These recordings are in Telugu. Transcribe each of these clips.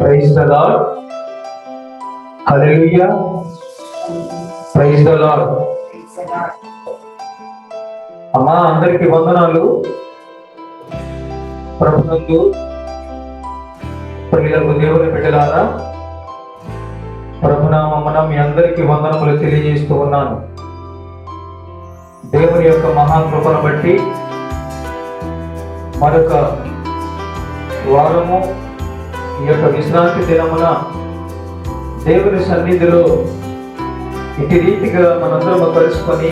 Praise the lord. Hallelujah. Praise the lord. అమ్మా, అందరికి వందనాలు. ప్రభునందు ప్రియులకు దేవుని బిడ్డలారా, ప్రభునామమున మీ అందరికీ వందనములు తెలియజేస్తూ ఉన్నాను. దేవుని యొక్క మహాకృపను బట్టి మరొక వారము ఈ యొక్క విశ్రాంతి దినమున దేవుని సన్నిధిలో ఇటు రీతిగా మనందరం కలుసుకొని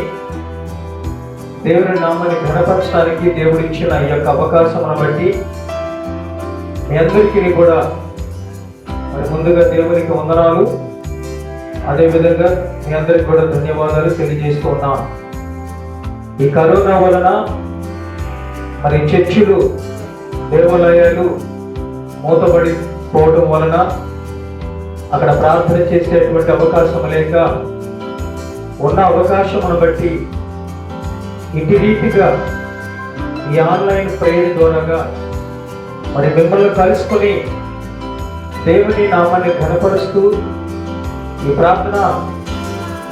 దేవుని నామాన్ని ఘనపరచడానికి దేవుడు ఇచ్చిన ఈ యొక్క అవకాశమును బట్టి మీ అందరికీ కూడా మరి ముందుగా దేవునికి వందనాలు, అదేవిధంగా మీ అందరికి కూడా ధన్యవాదాలు తెలియజేస్తూ ఉన్నాను. ఈ కరోనా వలన మరి చర్చిలు, దేవాలయాలు మూతబడిపోవడం వలన అక్కడ ప్రార్థన చేసేటువంటి అవకాశం లేక ఉన్న అవకాశమును బట్టి ఇటు రీతిగా ఈ ఆన్లైన్ ప్రేయర్ ద్వారాగా మరి మిమ్మల్ని కలుసుకొని దేవుని నామాన్ని ఘనపరుస్తూ ఈ ప్రార్థన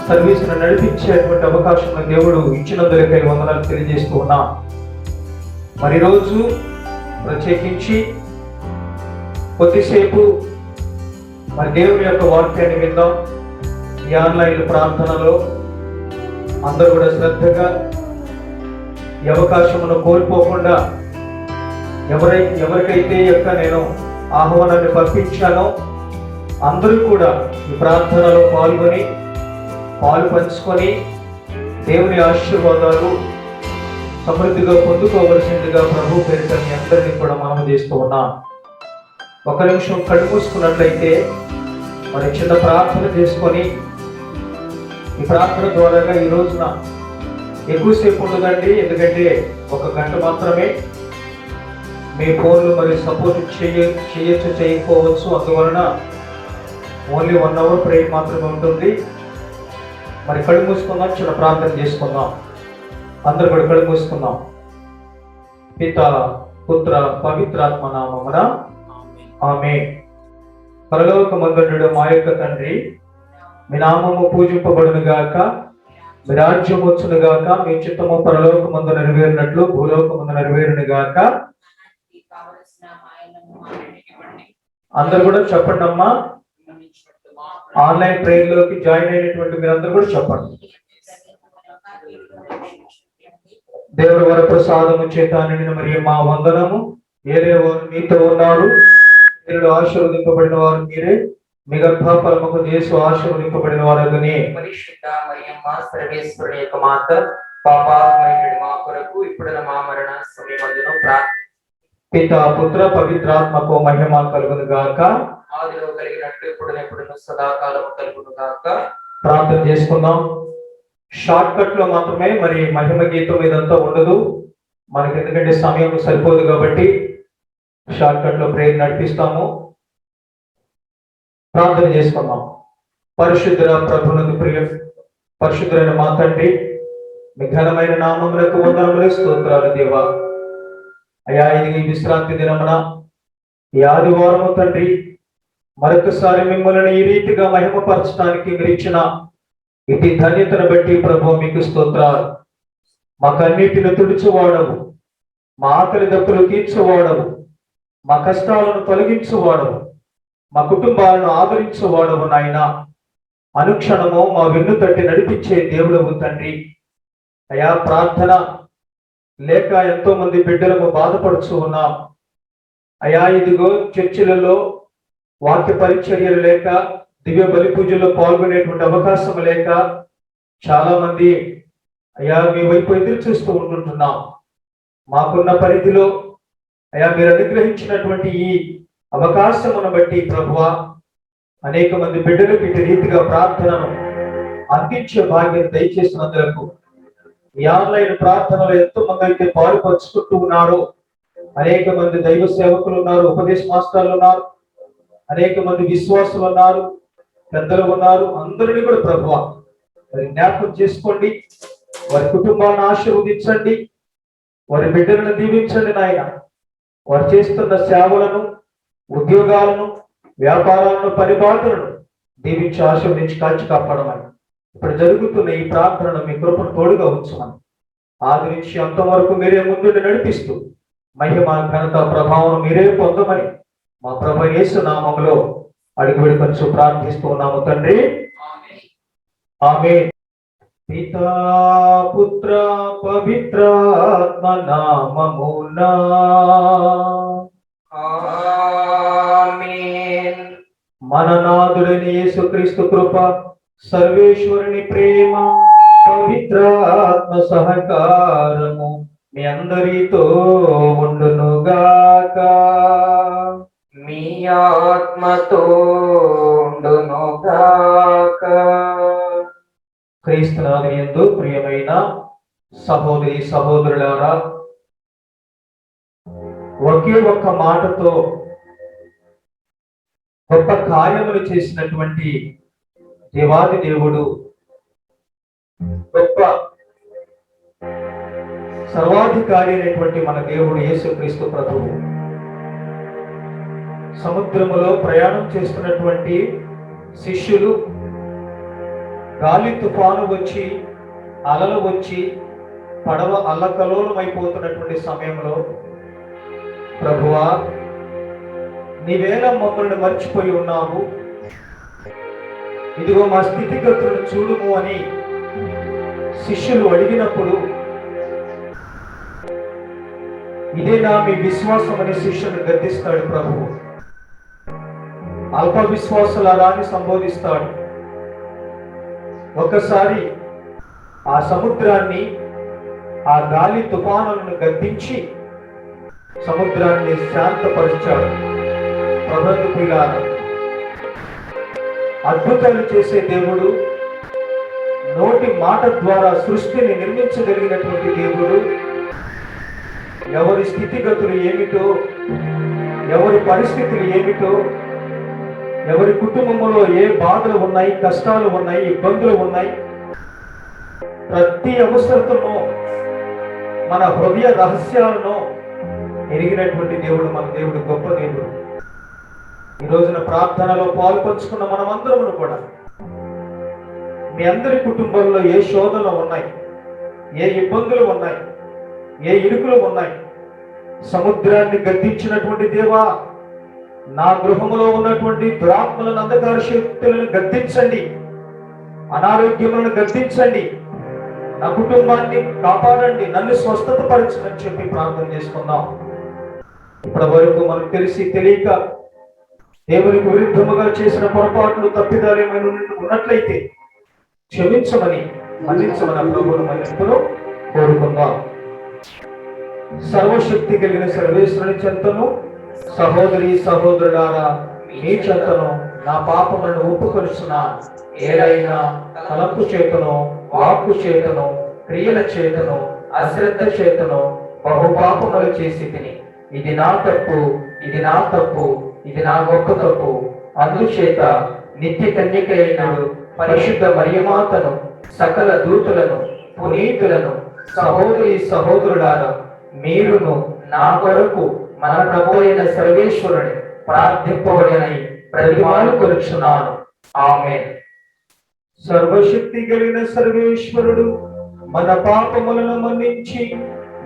సర్వీస్ను నడిపించేటువంటి అవకాశం దేవుడు ఇచ్చినందులకై వందనాలు తెలియజేస్తూ ఉన్నా. మరి రోజు ప్రత్యేకించి కొద్దిసేపు మరి దేవుని యొక్క వాక్యాన్ని విందాం. ఈ ఆన్లైన్ ప్రార్థనలో అందరూ కూడా శ్రద్ధగా ఈ అవకాశమును కోల్పోకుండా ఎవరికైతే యొక్క నేను ఆహ్వానాన్ని పంపించానో అందరూ కూడా ఈ ప్రార్థనలో పాల్గొని పాలు పంచుకొని దేవుని ఆశీర్వాదాలు సమృద్ధిగా పొందుకోవలసిందిగా ప్రభు పేరిట మీ అందరినీ కూడా మనం చేస్తూ ఉన్నాం. ఒక నిమిషం కళ్ళు మూసుకున్నట్లయితే మరి చిన్న ప్రార్థన చేసుకొని ఈ ప్రార్థన ద్వారాగా ఈ రోజున ఎక్కువసేపు ఉండదండి, ఎందుకంటే 1 గంట మాత్రమే. మీ ఫోన్లు మరి సపోర్ట్ చేయొచ్చు, చేయకపోవచ్చు. అందువలన ఓన్లీ 1 అవర్ ప్రేయర్ మాత్రమే ఉంటుంది. మరి కళ్ళు మూసుకుందాం, చిన్న ప్రార్థన చేసుకుందాం. అందరూ కూడా కళ్ళు మూసుకుందాం. పిత, పుత్ర, పవిత్రాత్మ నామమున ఆమేన్. పరలోకమందుండు మా యొక్క తండ్రి, మీ నామము పూజింపబడును గాక, మీ రాజ్యం వచ్చును గాక, మీ చిత్తము పరలోకమందు నెరవేరినట్లు భూలోకమందు నెరవేరును గాక. అందరూ కూడా చెప్పండి అమ్మా. ఆన్లైన్ ప్రేయర్ లోకి జాయిన్ అయినటువంటి మీరందరూ కూడా చెప్పండి. దేవుడి వర ప్రసాదము చేత నిండిన మరియు మా వందనము. ఏలేవారు మీతో ఉన్నారు, మీరు ఆశీర్వదింపబడిన వారు మీరే, మీ గర్భఫలముకు యేసు ఆశీర్వదింపబడిన వారని. పరిశుద్ధ మరియమ్మ సర్వేశ్వరుని యొక్క మాత, పాపాత్మయుడి మా కొరకు ఇప్పుడు మా మరణ సమయమందును పిత, పుత్ర, పవిత్రాత్మకు మహిమ కలుగును గాక. ఆదిలో కలిగినట్టు ఇప్పుడునెప్పుడును సదాకాలము కలుగును గాక. ప్రార్థన చేసుకుందాం. షార్ట్ కట్ లో మాత్రమే, మరి మహిమ గీతం ఇదంతా ఉండదు మనకి, ఎందుకంటే సమయం సరిపోదు కాబట్టి షార్ట్ కట్ లో ప్రేయర్ నడిపిస్తాము. ప్రార్థన చేసుకుందాం. పరిశుద్ధ ప్రభునందు ప్రియ పరిశుద్ధులైన మా తండ్రి, మీ ఘనమైన నామములకు వందనములు, స్తోత్రాలు దేవా. అయ్యా, ఇది ఈ విశ్రాంతి దినమున ఈ ఆదివారము తండ్రి, మరొకసారి మిమ్మల్ని ఈ రీతిగా మహిమపరచడానికి మీరు ఇచ్చిన ఇటు ధన్యతను బట్టి ప్రభు మీకు స్తోత్రాలు. మా కన్నీటిని తుడిచివాడవు, మా ఆకలి దప్పులు తీర్చువాడవు, మా కష్టాలను తొలగించువాడవు, మా కుటుంబాలను ఆదరించువాడవు నాయన. అనుక్షణము మా వెన్ను తట్టి నడిపించే దేవుడవు తండ్రి. అయా, ప్రార్థన లేక ఎంతో మంది బిడ్డలకు బాధపడుచు ఉన్నాం. అయా, ఇదిగో చర్చిలలో వాక్య పరిచర్యలు లేక, దివ్య బలి పూజల్లో పాల్గొనేటువంటి అవకాశం లేక చాలా మంది అయా మీ వైపు ఎదురు చూస్తూ ఉంటుంటున్నాం. మాకున్న పరిధిలో అయా మీరు అనుగ్రహించినటువంటి ఈ అవకాశమును బట్టి ప్రభువా, అనేక మంది బిడ్డలకు ఇటు రీతిగా ప్రార్థనను అందించే భాగ్యం దయచేసినందులకు, ఈ ఆన్లైన్ ప్రార్థనలో ఎంతో మంది అయితే పాలు పంచుకుంటూ ఉన్నారు. అనేక మంది దైవ సేవకులు ఉన్నారు, ఉపదేశ మాస్టర్లు ఉన్నారు, అనేక మంది విశ్వాసులు ఉన్నారు, పెద్దలు ఉన్నారు. అందరినీ కూడా ప్రభువా మరి జ్ఞాపకం చేసుకోండి. వారి కుటుంబాలను ఆశీర్వదించండి, వారి బిడ్డలను దీవించండి నాయన. వారు చేస్తున్న సేవలను, ఉద్యోగాలను, వ్యాపారాలను, పరిపాలనను దీవించి ఆశీర్వదించి కాల్చి కాపాడమని ఇప్పుడు జరుగుతున్న ఈ ప్రార్థనను మీ కృపను తోడుగా ఉంచమని ఆది నుంచి అంతవరకు మీరే ముందుండి నడిపిస్తూ మహిమ, ఘనత, ప్రభావం మీరే పొందమని మా ప్రభు యేసు నామములో అడిగి వేడుకొంచు ప్రార్థిస్తూ ఉన్నాము తండ్రి. ఆమేన్. పితా పుత్ర పవిత్రాత్మ నామమునా ఆమేన్. మన నాథుడైన యేసుక్రీస్తు కృప, సర్వేశ్వరుని ప్రేమ, పవిత్రాత్మ సహకారము మీ అందరితో ఉండునుగాక. మీ ఆత్మతో ఉండునుగాక. క్రీస్తునాథుని యందు ప్రియమైన సహోదరి సహోదరులారా, ఒకే ఒక్క మాటతో గొప్ప కార్యములు చేసినటువంటి దేవాది దేవుడు, గొప్ప సర్వాధికారి అయినటువంటి మన దేవుడు యేసుక్రీస్తు ప్రభువు సముద్రములో ప్రయాణం చేస్తున్నటువంటి శిష్యులు గాలి తుఫాను వచ్చి, అలలు వచ్చి, పడవ అల్లకల్లోలమైపోతున్నటువంటి సమయంలో, ప్రభువా నీవేళ మమ్మల్ని మర్చిపోయి ఉన్నావు, ఇదిగో మా స్థితిగతులను చూడుము అని శిష్యులు అడిగినప్పుడు, ఇదేనా మీ విశ్వాసం అని శిష్యుని గద్దిస్తాడు ప్రభువు. అల్ప విశ్వాసులారా అని సంబోధిస్తాడు. ఒకసారి ఆ సముద్రాన్ని, ఆ గాలి తుఫానులను గద్దించి సముద్రాన్ని శాంతపరిచాడు. ప్రభువులారా, అద్భుతాలు చేసే దేవుడు, నోటి మాట ద్వారా సృష్టిని నిర్మించగలిగినటువంటి దేవుడు, ఎవరి స్థితిగతులు ఏమిటో, ఎవరి పరిస్థితులు ఏమిటో, ఎవరి కుటుంబంలో ఏ బాధలు ఉన్నాయి, కష్టాలు ఉన్నాయి, ఇబ్బందులు ఉన్నాయి, ప్రతి అవసరతను, మన హృదయ రహస్యాలను ఎరిగినటువంటి దేవుడు మన దేవుడు, గొప్ప దేవుడు. ఈ రోజున ప్రార్థనలో పాల్పంచుకున్న మనమందరము కూడా మీ అందరి కుటుంబంలో ఏ శోధనలు ఉన్నాయి, ఏ ఇబ్బందులు ఉన్నాయి, ఏ ఇరుకులు ఉన్నాయి, సముద్రాన్ని గద్దించినటువంటి దేవా, నా గృహములో ఉన్నటువంటి దురాత్మలను, అంధకార శక్తులను గద్దించండి, అనారోగ్యములను గద్దించండి, నా కుటుంబాన్ని కాపాడండి, నన్ను స్వస్థత పరచని చెప్పి ప్రార్థన చేసుకుందాం. ఇప్పటి వరకు మనకు తెలిసి తెలియక దేవునికి విరుద్ధముగా చేసిన పొరపాట్లు, తప్పిదాలు ఏమైనా ఉన్నట్లయితే క్షమించమని, మన్నించమని ప్రభువును మన్నింపును కోరుకుందాం. సర్వశక్తి కలిగిన సర్వేశ్వరుని చెంతను, సహోదరి సహోదరులారా మీ చెంతను నా పాపములను ఒప్పుకొనుచున్నాను. ఏదైనా తలంపు చేతను, వాక్కు చేతను, క్రియల చేతను, అశ్రద్ధ చేతను బహు పాపములు చేసి తిని, ఇది నా తప్పు, ఇది నా తప్పు, ఇది నా గొప్ప తప్పు. అందుచేత నిత్య కన్యక అయిన పరిశుద్ధ మరియమాతను, సకల దూతులను, పునీతులను, సహోదరి సహోదరులారా మీరును నా కొరకు మన ప్రభు అయిన సర్వేశ్వరుని ప్రార్థింపబడినని ప్రతిమాలు కొలుచున్నాను. ఆమేన్. సర్వశక్తి కలిగిన సర్వేశ్వరుడు మన పాపములను మన్నించి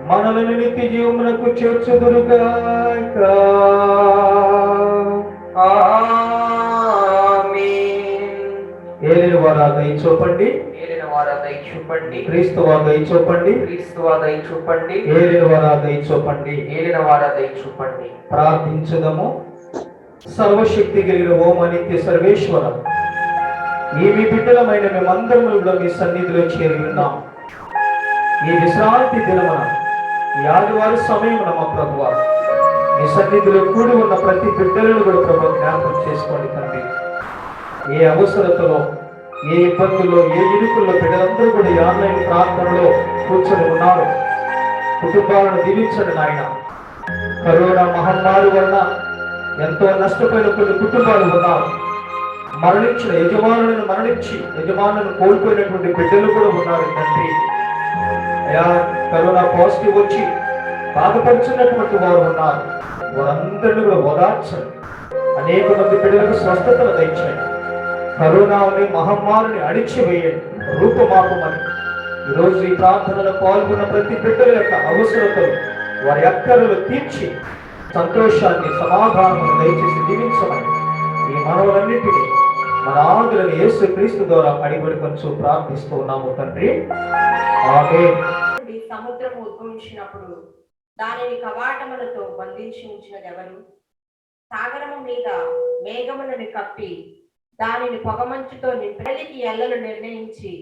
మనలను నిత్య జీవమునకు చేర్చుదురుగాక. ఆమేన్. ఏలిన వారా దయ చూపండి, ఏలిన వారా దయ చూపండి, క్రీస్తు వారా దయ చూపండి, క్రీస్తు వారా దయ చూపండి, ఏలిన వారా దయ చూపండి. ఏలిన వారా దయ చూపండి. ప్రార్థించుదము. సర్వశక్తి కలిగిన ఓ నిత్య సర్వేశ్వర, ఈ మీ బిడ్డలమైన మేమందరము కూడా మీ సన్నిధిలో చేరి ఉన్నాం. ఈ విశ్రాంతి దినమున, ఈ ఆదివారం సమయమున మా ప్రభువా, మీ సన్నిధిలో కూడి ఉన్న ప్రతి బిడ్డలను కూడా ప్రభు జ్ఞాపకం చేసుకోండి తండ్రి. ఏ అవసరతలో, ఏ ఇబ్బందుల్లో, ఏ ఇరుకుల్లో బిడ్డలందరూ కూడా ఈ ఆన్లైన్ ప్రార్థనలో కూర్చొని ఉన్నారు. కుటుంబాలను దీవించండి నాయన. కరోనా మహమ్మారి వలన ఎంతో నష్టపోయిన కొన్ని కుటుంబాలు ఉన్నారు. మరణించిన యజమానులను మరణించి యజమానులను కోల్పోయినటువంటి బిడ్డలు కూడా ఉన్నారు తండ్రి. అయా, కరోనా పాజిటివ్ వచ్చి బాధపడుచున్నటువంటి వారు ఉన్నారు. వారందరినీ కూడా ఓదార్చండి. అనేక మంది బిడ్డలకు స్వస్థతను దయచేయండి. కరోనా అనే మహమ్మారిని అణిచివేయండి, రూపుమాపమని ఈరోజు ఈ ప్రార్థనలో పాల్గొన్న ప్రతి బిడ్డల యొక్క అవసరతలు, వారి అక్కరలు తీర్చి సంతోషాన్ని, సమాధానమును దయచేసి దీవించమని ఈ మనవలన్నింటినీ మన ఆంధ్రుని యేసు క్రీస్తు ద్వారా అడిగడి కొంచెం ప్రార్థిస్తూ ఉన్నాము తండ్రి. ఆమేన్. సముద్రము ఉద్భవించినప్పుడు దానిని కవాటములతో బంధించి ఉంచినదెవరు? సాగరము మీద మేఘములను కప్పి దానిని పొగమంచుతో నింపలికి ఎల్లలు నిర్ణయించి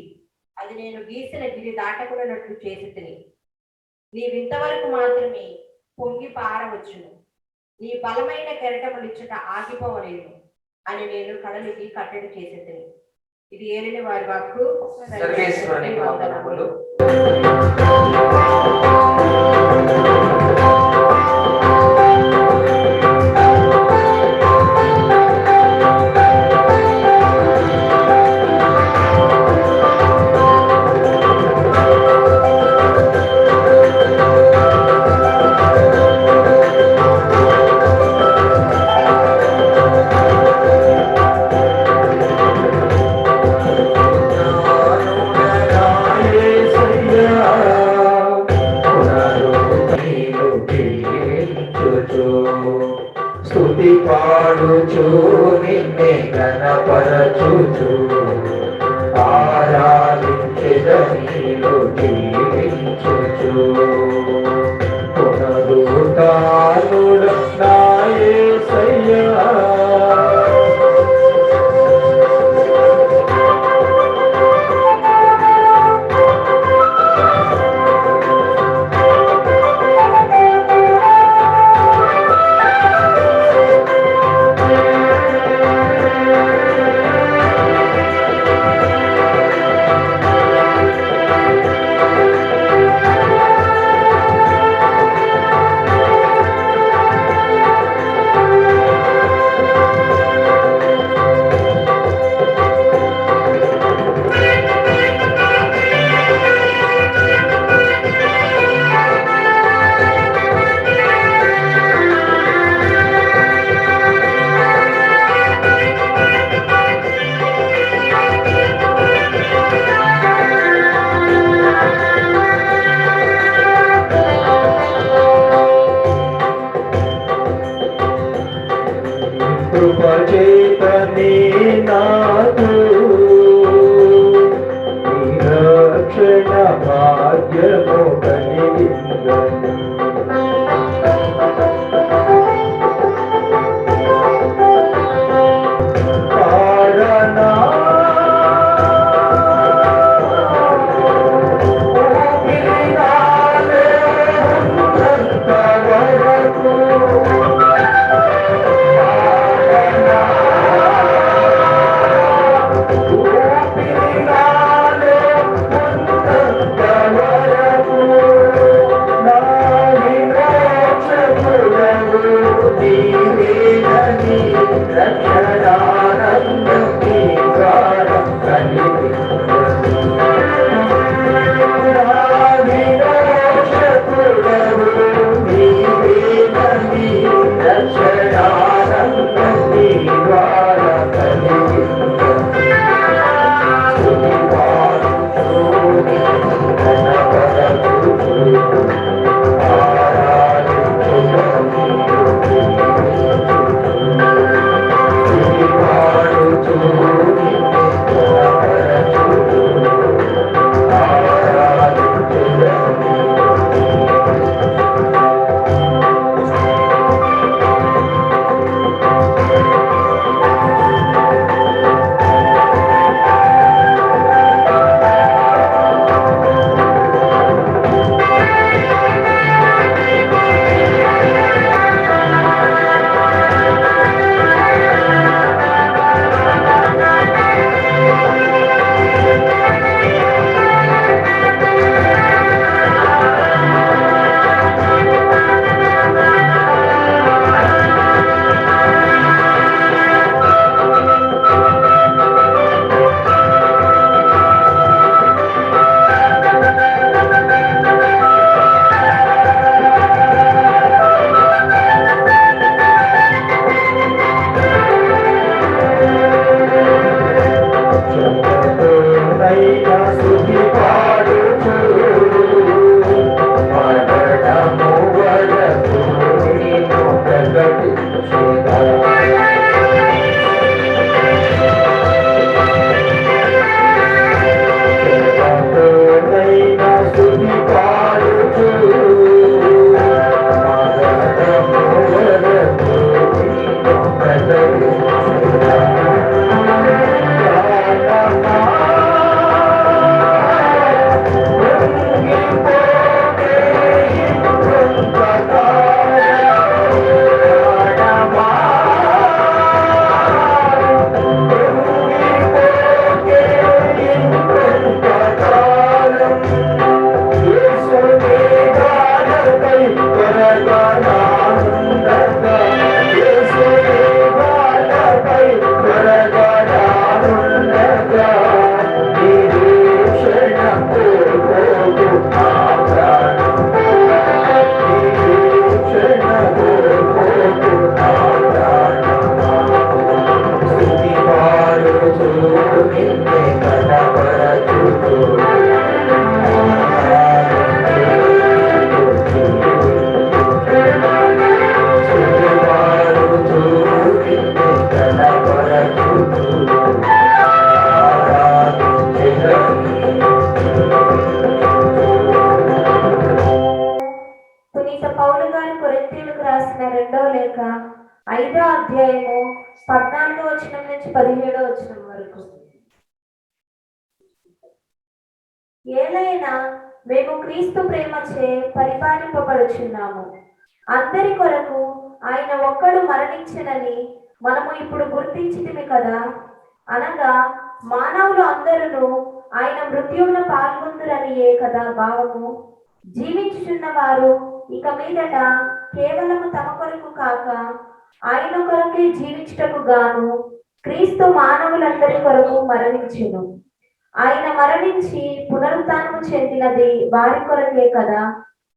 అది నేను గీసిన గిరి దాటకున్నట్లు చేసి తిని నీవింతవరకు మాత్రమే పొంగి పారవచ్చును, నీ బలమైన కెరటములిచ్చుట ఆగిపోవలేను అని నేను కడలికి కట్టడి చేసి తిని. ఇది ఏలిన వారి వాక్కు. సర్వేశ్వరునికి వందనములు. స్తుతి పాడుచు నిన్నే గణపరచుచు ఆరాధించెదనిలో జీవించుచు పునరుత్థానుడు నా యేసయ్యా. కృపచేతనే నాకు నిరక్షణ భాగ్యము కలిగిందని పాడనా వరకు పునీత పౌలు గారు కొరింథీయులకు రాసిన 2వ లేఖ 5వ అధ్యాయము 14వ వచనం నుంచి 17వ వచనం వరకు. ఏలైనా మేము క్రీస్తు ప్రేమచే పరిపాలింపబడుచున్నాము. అందరి కొరకు ఆయన ఒక్కడు మరణించినని మనము ఇప్పుడు గుర్తించితిమి కదా. అనగా మానవులు అందరూ ఆయన మృత్యువున పాల్గొందురనియే కదా భావము. జీవించుచున్న వారు ఇక మీదట కేవలము తమ కొరకు కాక ఆయన కొరకే జీవించుటకు గాను క్రీస్తు మానవులందరి కొరకు మరణించును. ఆయన మరణించి పునరుత్థానము చెందినది వారి కొరకే కదా.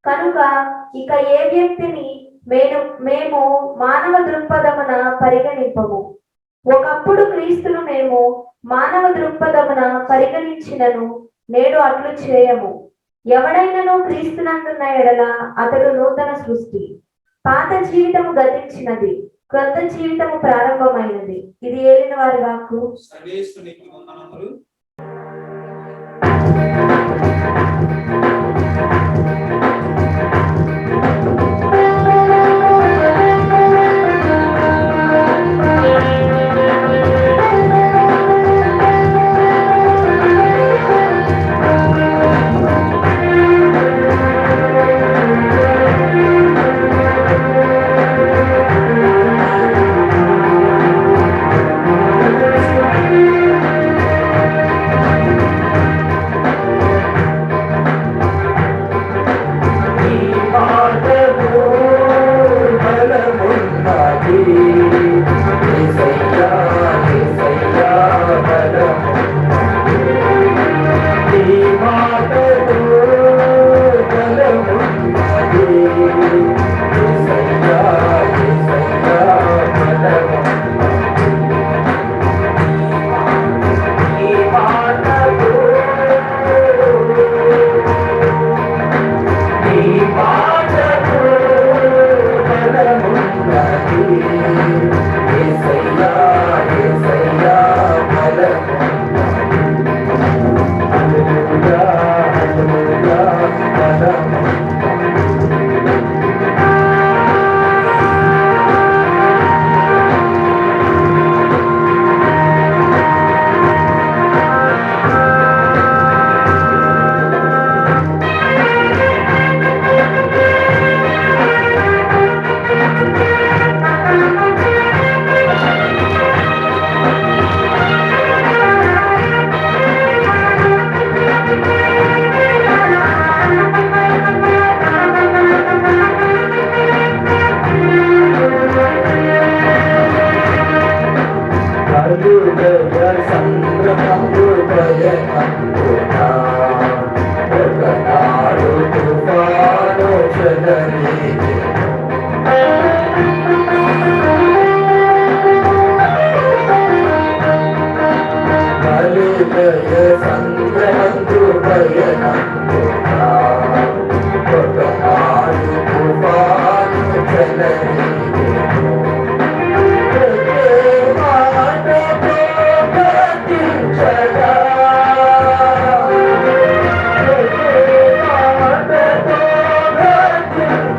కనుక ఇక ఏ వ్యక్తిని మేము మానవ దృక్పథమున పరిగణింపము. ఒకప్పుడు క్రీస్తును మేము మానవ దృక్పథమున పరిగణించినను నేడు అట్లు చేయము. ఎవడైనను క్రీస్తునందున్న ఎడల అతడు నూతన సృష్టి. పాత జీవితము గతించినది, క్రొత్త జీవితము ప్రారంభమైనది. ఇది ఏలిన వారి వాక్కు. సర్వేశ్వరునికి వందనములు.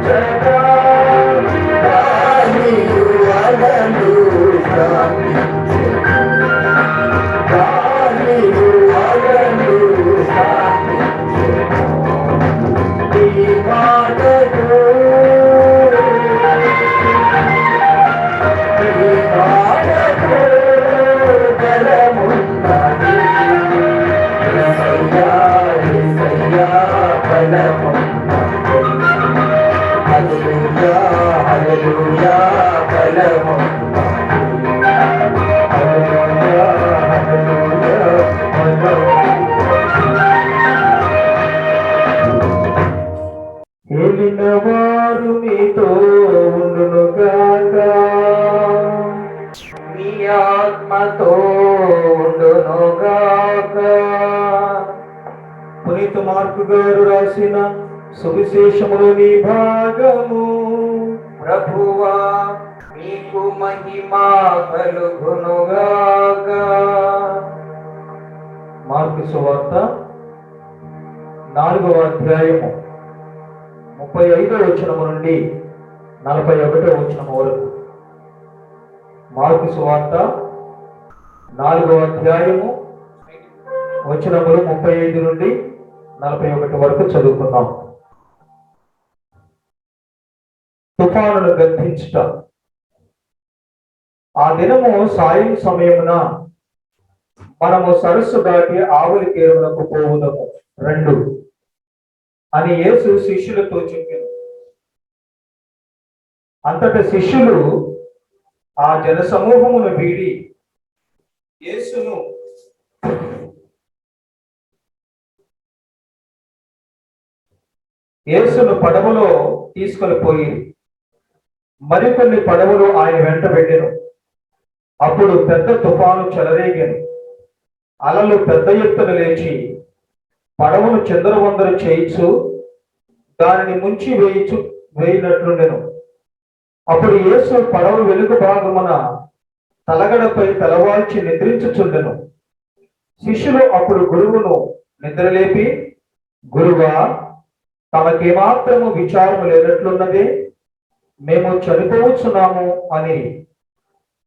Jai ఆత్మతో ఉండునుగాక. పునీత మార్కు గారు రాసిన సువిశేషములోని భాగము. ప్రభువా మీకు మహిమా కలుగునుగాక. మార్కు సువార్త 4వ అధ్యాయము 35వ వచనము నుండి 41వ వచనము వరకు. మార్కు సువార్త 4వ అధ్యాయము వచనములు 35 నుండి 41 వరకు చదువుకుందాం. తుఫానును గద్దించుట. ఆ దినము సాయం సమయమున మనము సరస్సు దాటి ఆవులి తీరమునకు పోవుదము రెండు అని యేసు శిష్యులతో చెప్పారు. అంతట శిష్యులు ఆ జన సమూహమును వీడి యేసును పడవలో తీసుకొని పోయి మరికొన్ని పడవలు ఆయన వెంట పెట్టెను. అప్పుడు పెద్ద తుఫాను చెలరేగాను. అలలు పెద్ద ఎత్తున లేచి పడవను చిందరవందరు చేయించు దానిని ముంచి వేయినట్లుండెను. అప్పుడు యేసు పడవ వెలుగు భాగమున తలగడపై తలవాల్చి నిద్రించుచుండెను. శిష్యులు అప్పుడు గురువును నిద్రలేపి, గురువా, తమకేమాత్రము విచారము లేనట్లున్నదే, మేము చనిపోవచ్చున్నాము అని.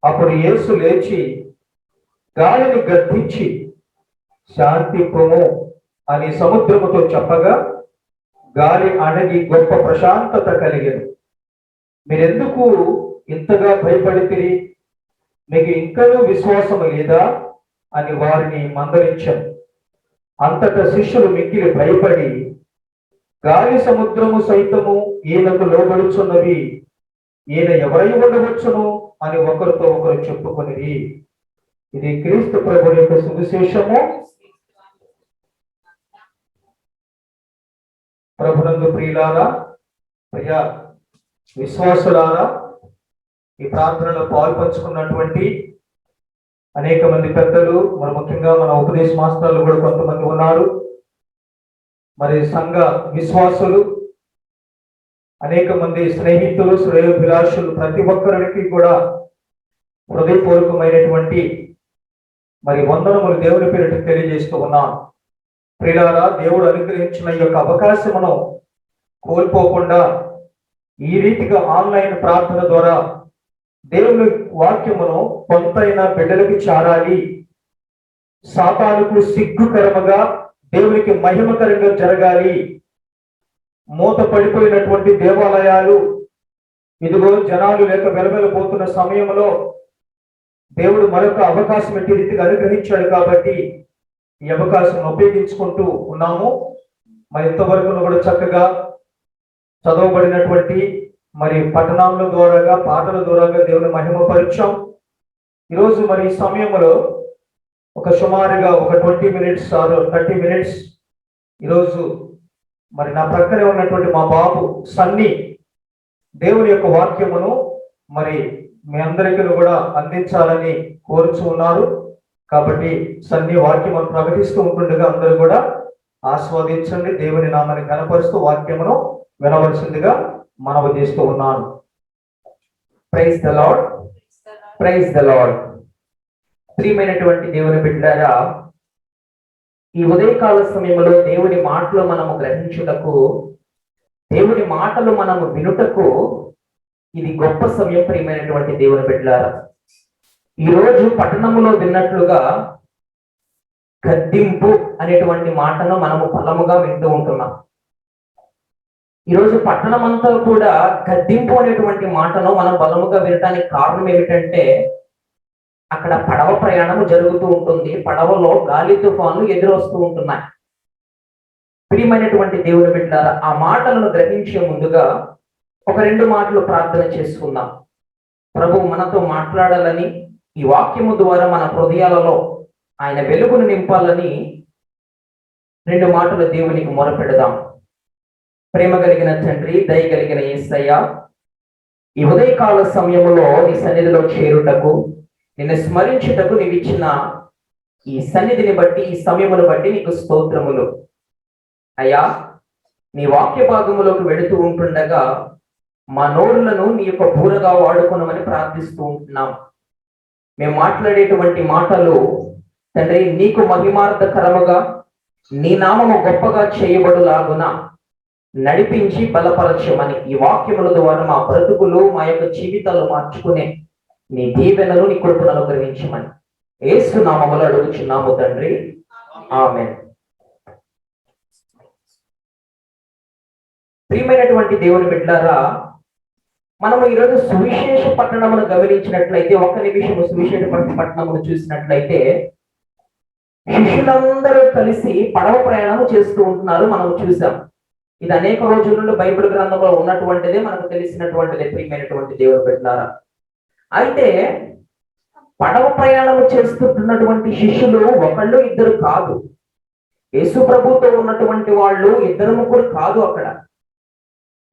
అప్పుడు యేసు లేచి గాలిని గద్దించి శాంతి పొము అని సముద్రముతో చెప్పగా గాలి అణగి గొప్ప ప్రశాంతత కలిగెను. మీరెందుకు ఇంతగా భయపడితిరి? మీకు ఇంకనూ విశ్వాసము లేదా అని వారిని మందలించాను. అంతటా శిష్యులు మిక్కిలి భయపడి, గాలి సముద్రము సైతము ఈయనకు లోబడుచున్నవి, ఈయన ఎవరై ఉండవచ్చును అని ఒకరితో ఒకరు చెప్పుకొనిది. ఇది క్రీస్తు ప్రభువు యొక్క సువిశేషము. ప్రభునందు ప్రియులారా, ప్రియ విశ్వాసులారా, ఈ ప్రార్థనలో పాల్పంచుకున్నటువంటి అనేక మంది పెద్దలు, మరి ముఖ్యంగా మన ఉపదేశ మాస్టర్లు కూడా కొంతమంది ఉన్నారు. మరి సంఘ విశ్వాసులు, అనేక మంది స్నేహితులు, శ్రేయోభిలాషులు, ప్రతి ఒక్కరికి కూడా హృదయపూర్వకమైనటువంటి మరి వందనములు దేవుని పేరిట తెలియజేస్తూ ఉన్నాను. ప్రియులారా, దేవుడు అనుగ్రహించిన ఈ యొక్క అవకాశమును కోల్పోకుండా ఈ రీతిగా ఆన్లైన్ ప్రార్థన ద్వారా దేవుని వాక్యమును కొంతైనా బిడ్డలకు చారాలి, సాతానుకు సిగ్గుకరముగా దేవునికి మహిమకరంగా జరగాలి. మూత పడిపోయినటువంటి దేవాలయాలు ఇదిగో జనాలు లేక వెలవెలపోతున్న సమయంలో దేవుడు మరొక అవకాశం ఎట్టి రీతిగా అనుగ్రహించాడు. కాబట్టి ఈ అవకాశం ఉపయోగించుకుంటూ ఉన్నాము. మరి ఇంతవరకు కూడా చక్కగా చదవబడినటువంటి మరి పట్టణాల ద్వారాగా, పాటల ద్వారాగా దేవుని మహిమపరిచాం. ఈరోజు మరి ఈ సమయంలో ఒక సుమారుగా ఒక 20 minutes ఆర్ 30 minutes ఈరోజు మరి నా ప్రక్కనే ఉన్నటువంటి మా బాబు సన్నీ దేవుని యొక్క వాక్యమును మరి మీ అందరికీ కూడా అందించాలని కోరుచు ఉన్నారు. కాబట్టి సన్నీ వాక్యమును ప్రకటిస్తూ ఉంటుండగా అందరూ కూడా ఆస్వాదించండి. దేవుని నామాన్ని కనపరుస్తూ వాక్యమును వినవలసిందిగా మనవి చేస్తూ ఉన్నాను. Praise the lord, praise the lord. ప్రియమైనటువంటి దేవుని బిడ్డలారా, ఈ ఉదయకాల సమయంలో దేవుని మాటలు మనము గ్రహించుటకు, దేవుని మాటలు మనము వినుటకు ఇది గొప్ప సమయం. ప్రియమైనటువంటి దేవుని బిడ్డలారా, ఈరోజు పట్టణములో విన్నట్లుగా గద్దింపు అనేటువంటి మాటను మనము బలముగా వింటూ ఉంటున్నాం. ఈరోజు పట్టణం అంతా కూడా గద్దింపు అనేటువంటి మాటను మనం బలముగా వినడానికి కారణం ఏమిటంటే, అక్కడ పడవ ప్రయాణము జరుగుతూ ఉంటుంది. పడవలో గాలి తుఫాను ఎదురొస్తూ ఉంటున్నాయి. ప్రియమైనటువంటి దేవుని బిడ్డలారా, ఆ మాటలను గ్రహించే ముందుగా ఒక 2 మాటలు ప్రార్థన చేసుకుందాం. ప్రభువు మనతో మాట్లాడాలని, ఈ వాక్యము ద్వారా మన హృదయాలలో ఆయన వెలుగును నింపాలని 2 మాటలు దేవునికి మొరపెడదాం. ప్రేమ కలిగిన తండ్రి, దయ కలిగిన యేసయ్య, ఈ ఉదయకాల సమయంలో నీ సన్నిధిలో చేరుటకు, నిన్ను స్మరించుటకు నీవు ఇచ్చిన ఈ సన్నిధిని బట్టి, ఈ సమయమును బట్టి నీకు స్తోత్రములు. అయ్యా, నీ వాక్య భాగములోకి వెళుతూ ఉంటుండగా మా నోరులను నీ యొక్క బూరగా వాడుకొనమని ప్రార్థిస్తూ ఉంటున్నాం. మేము మాట్లాడేటువంటి మాటలు తండ్రి నీకు మహిమార్థకరముగా, నీ నామము గొప్పగా చేయబడులాగున నడిపించి బలపరచమని, ఈ వాక్యముల ద్వారా మా బ్రతుకులు, మా యొక్క జీవితాలు మార్చుకునే నీ దీవెనలు, నీ కృపను అనుగ్రహించమని యేసు నామములో అడుగుచున్నాము తండ్రి, ఆమేన్. ప్రియమైనటువంటి దేవుని బిడ్డలారా, మనము ఈరోజు సువిశేష పట్టణమును గమనించినట్లయితే, ఒక్క నిమిషము సువిశేష పట్టణమును చూసినట్లయితే, శిష్యులందరూ కలిసి పడవ ప్రయాణం చేస్తూ ఉంటున్నారు. మనం చూసాం. ఇది అనేక రోజుల నుండి బైబిల్ గ్రంథంలో ఉన్నటువంటిదే, మనకు తెలిసినటువంటిదే. ప్రియమైనటువంటి దేవుని బిడ్డలారా, అయితే పడవ ప్రయాణం చేస్తున్నటువంటి శిష్యులు ఒకళ్ళు ఇద్దరు కాదు. యేసు ప్రభుతో ఉన్నటువంటి వాళ్ళు ఇద్దరు ముగ్గురు కాదు. అక్కడ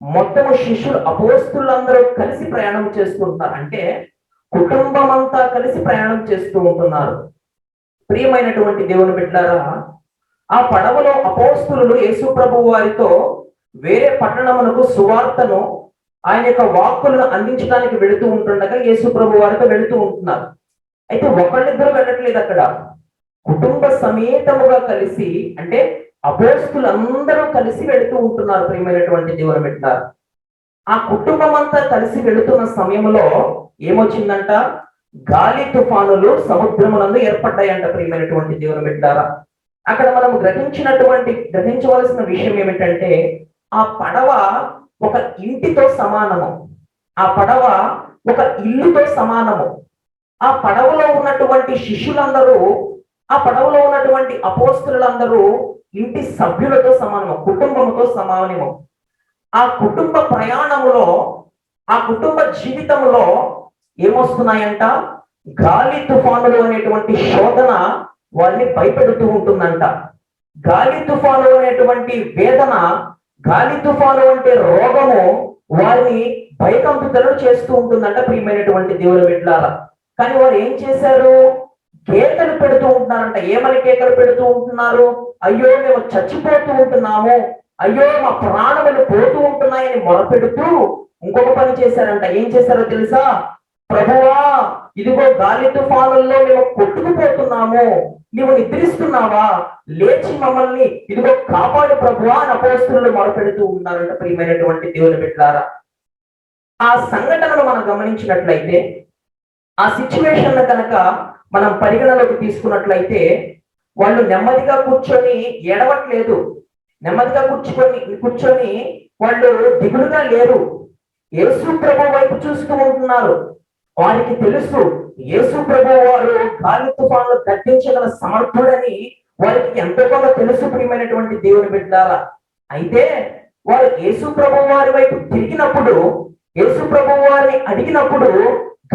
మొత్తం శిష్యులు, అపోస్తులందరూ కలిసి ప్రయాణం చేస్తుంటారు. అంటే కుటుంబం అంతా కలిసి ప్రయాణం చేస్తూ ఉంటున్నారు. ప్రియమైనటువంటి దేవుని బిడ్డలారా, ఆ పడవలో అపోస్తులు యేసు ప్రభు వారితో వేరే పట్టణమునకు సువార్తను, ఆయన యొక్క వాక్కులను అందించడానికి వెళుతూ ఉంటుండగా యేసు ప్రభు వారితో వెళుతూ ఉంటున్నారు. అయితే ఒకళ్ళిద్దరు వెళ్ళట్లేదు. అక్కడ కుటుంబ సమేతముగా కలిసి, అంటే అపోస్తులందరూ కలిసి వెళుతూ ఉంటున్నారు. ప్రియమైనటువంటి దేవుని బిడ్డలారా, ఆ కుటుంబం అంతా కలిసి వెళుతున్న సమయంలో ఏమొచ్చిందంట? గాలి తుఫానులు సముద్రమునందు ఏర్పడ్డాయంట. ప్రియమైనటువంటి దేవుని బిడ్డలారా, అక్కడ మనం గ్రహించవలసిన విషయం ఏమిటంటే, ఆ పడవ ఒక ఇంటితో సమానము. ఆ పడవ ఒక ఇల్లుతో సమానము. ఆ పడవలో ఉన్నటువంటి శిష్యులందరూ, ఆ పడవలో ఉన్నటువంటి అపోస్తులందరూ ఇంటి సభ్యులతో సమానము, కుటుంబముతో సమానము. ఆ కుటుంబ ప్రయాణములో, ఆ కుటుంబ జీవితంలో ఏమొస్తున్నాయంట? గాలి తుఫానులు అనేటువంటి శోధన వారిని భయపెడుతూ ఉంటుందంట. గాలి తుఫాను అనేటువంటి వేదన, గాలి తుఫాను అంటే రోగము వారిని భయకంపితులను చేస్తూ ఉంటుందంట. ప్రియమైనటువంటి దేవుని బిడ్డలారా, కానీ వారు ఏం చేశారు? కేకలు పెడుతూ ఉంటున్నారంట. ఏమని కేకలు పెడుతూ ఉంటున్నారు? అయ్యో మేము చచ్చిపోతూ ఉంటున్నాము, అయ్యో మా ప్రాణములు పోతూ ఉంటున్నాయని మొరపెడుతూ ఇంకొక పని చేశారంట. ఏం చేశారో తెలుసా? ప్రభువా, ఇదిగో గాలి తుఫానుల్లో మేము కొట్టుకుపోతున్నాము, నీవు నిద్రిస్తున్నావా? లేచి మమ్మల్ని ఇదిగో కాపాడు ప్రభువా అని అపోస్తులు మొరపెడుతూ ఉన్నారంట. ప్రియమైనటువంటి దేవుని బిడ్డలారా, ఆ సంఘటనను మనం గమనించినట్లయితే, ఆ సిచ్యువేషన్ కనుక మనం పరిగణలోకి తీసుకున్నట్లయితే, వాళ్ళు నెమ్మదిగా కూర్చొని ఏడవట్లేదు. నెమ్మదిగా కూర్చొని వాళ్ళు దిగులుగా లేరు. యేసు ప్రభు వైపు చూస్తూ ఉంటున్నారు. వారికి తెలుసు యేసు ప్రభు వారు గాలి తుఫాను గద్దించగల సమర్థుడని వారికి ఎంతో కొంత తెలుసు. ప్రియమైనటువంటి దేవుని బిడ్డలారా, అయితే వారు యేసు ప్రభు వారి వైపు తిరిగినప్పుడు, యేసు ప్రభు వారిని అడిగినప్పుడు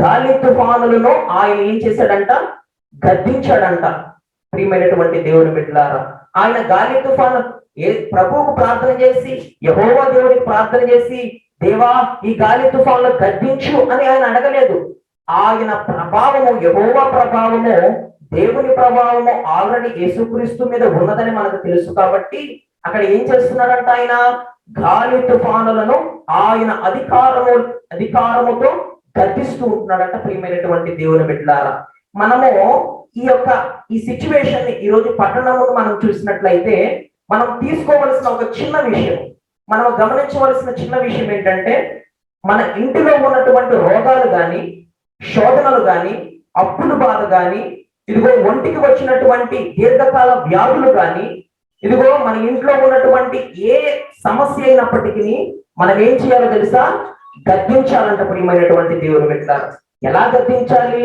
గాలి తుఫానులను ఆయన ఏం చేశాడంట? గద్దించాడంట. ప్రియమైనటువంటి దేవుని బిడ్డలారా, ఆయన గాలి తుఫాను ప్రభువుకు ప్రార్థన చేసి, యెహోవా దేవుడికి ప్రార్థన చేసి, దేవా ఈ గాలి తుఫాన్లో గద్దించు అని ఆయన అడగలేదు. ఆయన ప్రభావము, యెహోవా ప్రభావము, దేవుని ప్రభావము ఆల్రెడీ యేసుక్రీస్తు మీద ఉన్నదని మనకు తెలుసు. కాబట్టి అక్కడ ఏం చేస్తున్నాడంట? ఆయన గాలి తుఫానులను ఆయన అధికారముతో గద్దిస్తూ ఉంటున్నాడంట. ప్రియమైనటువంటి దేవుని బిడ్డలారా, మనము ఈ సిచ్యువేషన్ ని ఈరోజు పట్టణమును మనం చూసినట్లయితే, మనం తీసుకోవలసిన ఒక చిన్న విషయం, మనం గమనించవలసిన చిన్న విషయం ఏంటంటే, మన ఇంటిలో ఉన్నటువంటి రోగాలు కానీ, శోధనలు కానీ, అప్పుల బాధ కానీ, ఇదిగో ఒంటికి వచ్చినటువంటి దీర్ఘకాల వ్యాధులు కానీ, ఇదిగో మన ఇంట్లో ఉన్నటువంటి ఏ సమస్య అయినప్పటికీ మనం ఏం చేయాలో తెలుసా? గద్దించాలంట. ప్రియమైనటువంటి దేవుని బిడ్డలారా, ఎలా గద్దించాలి?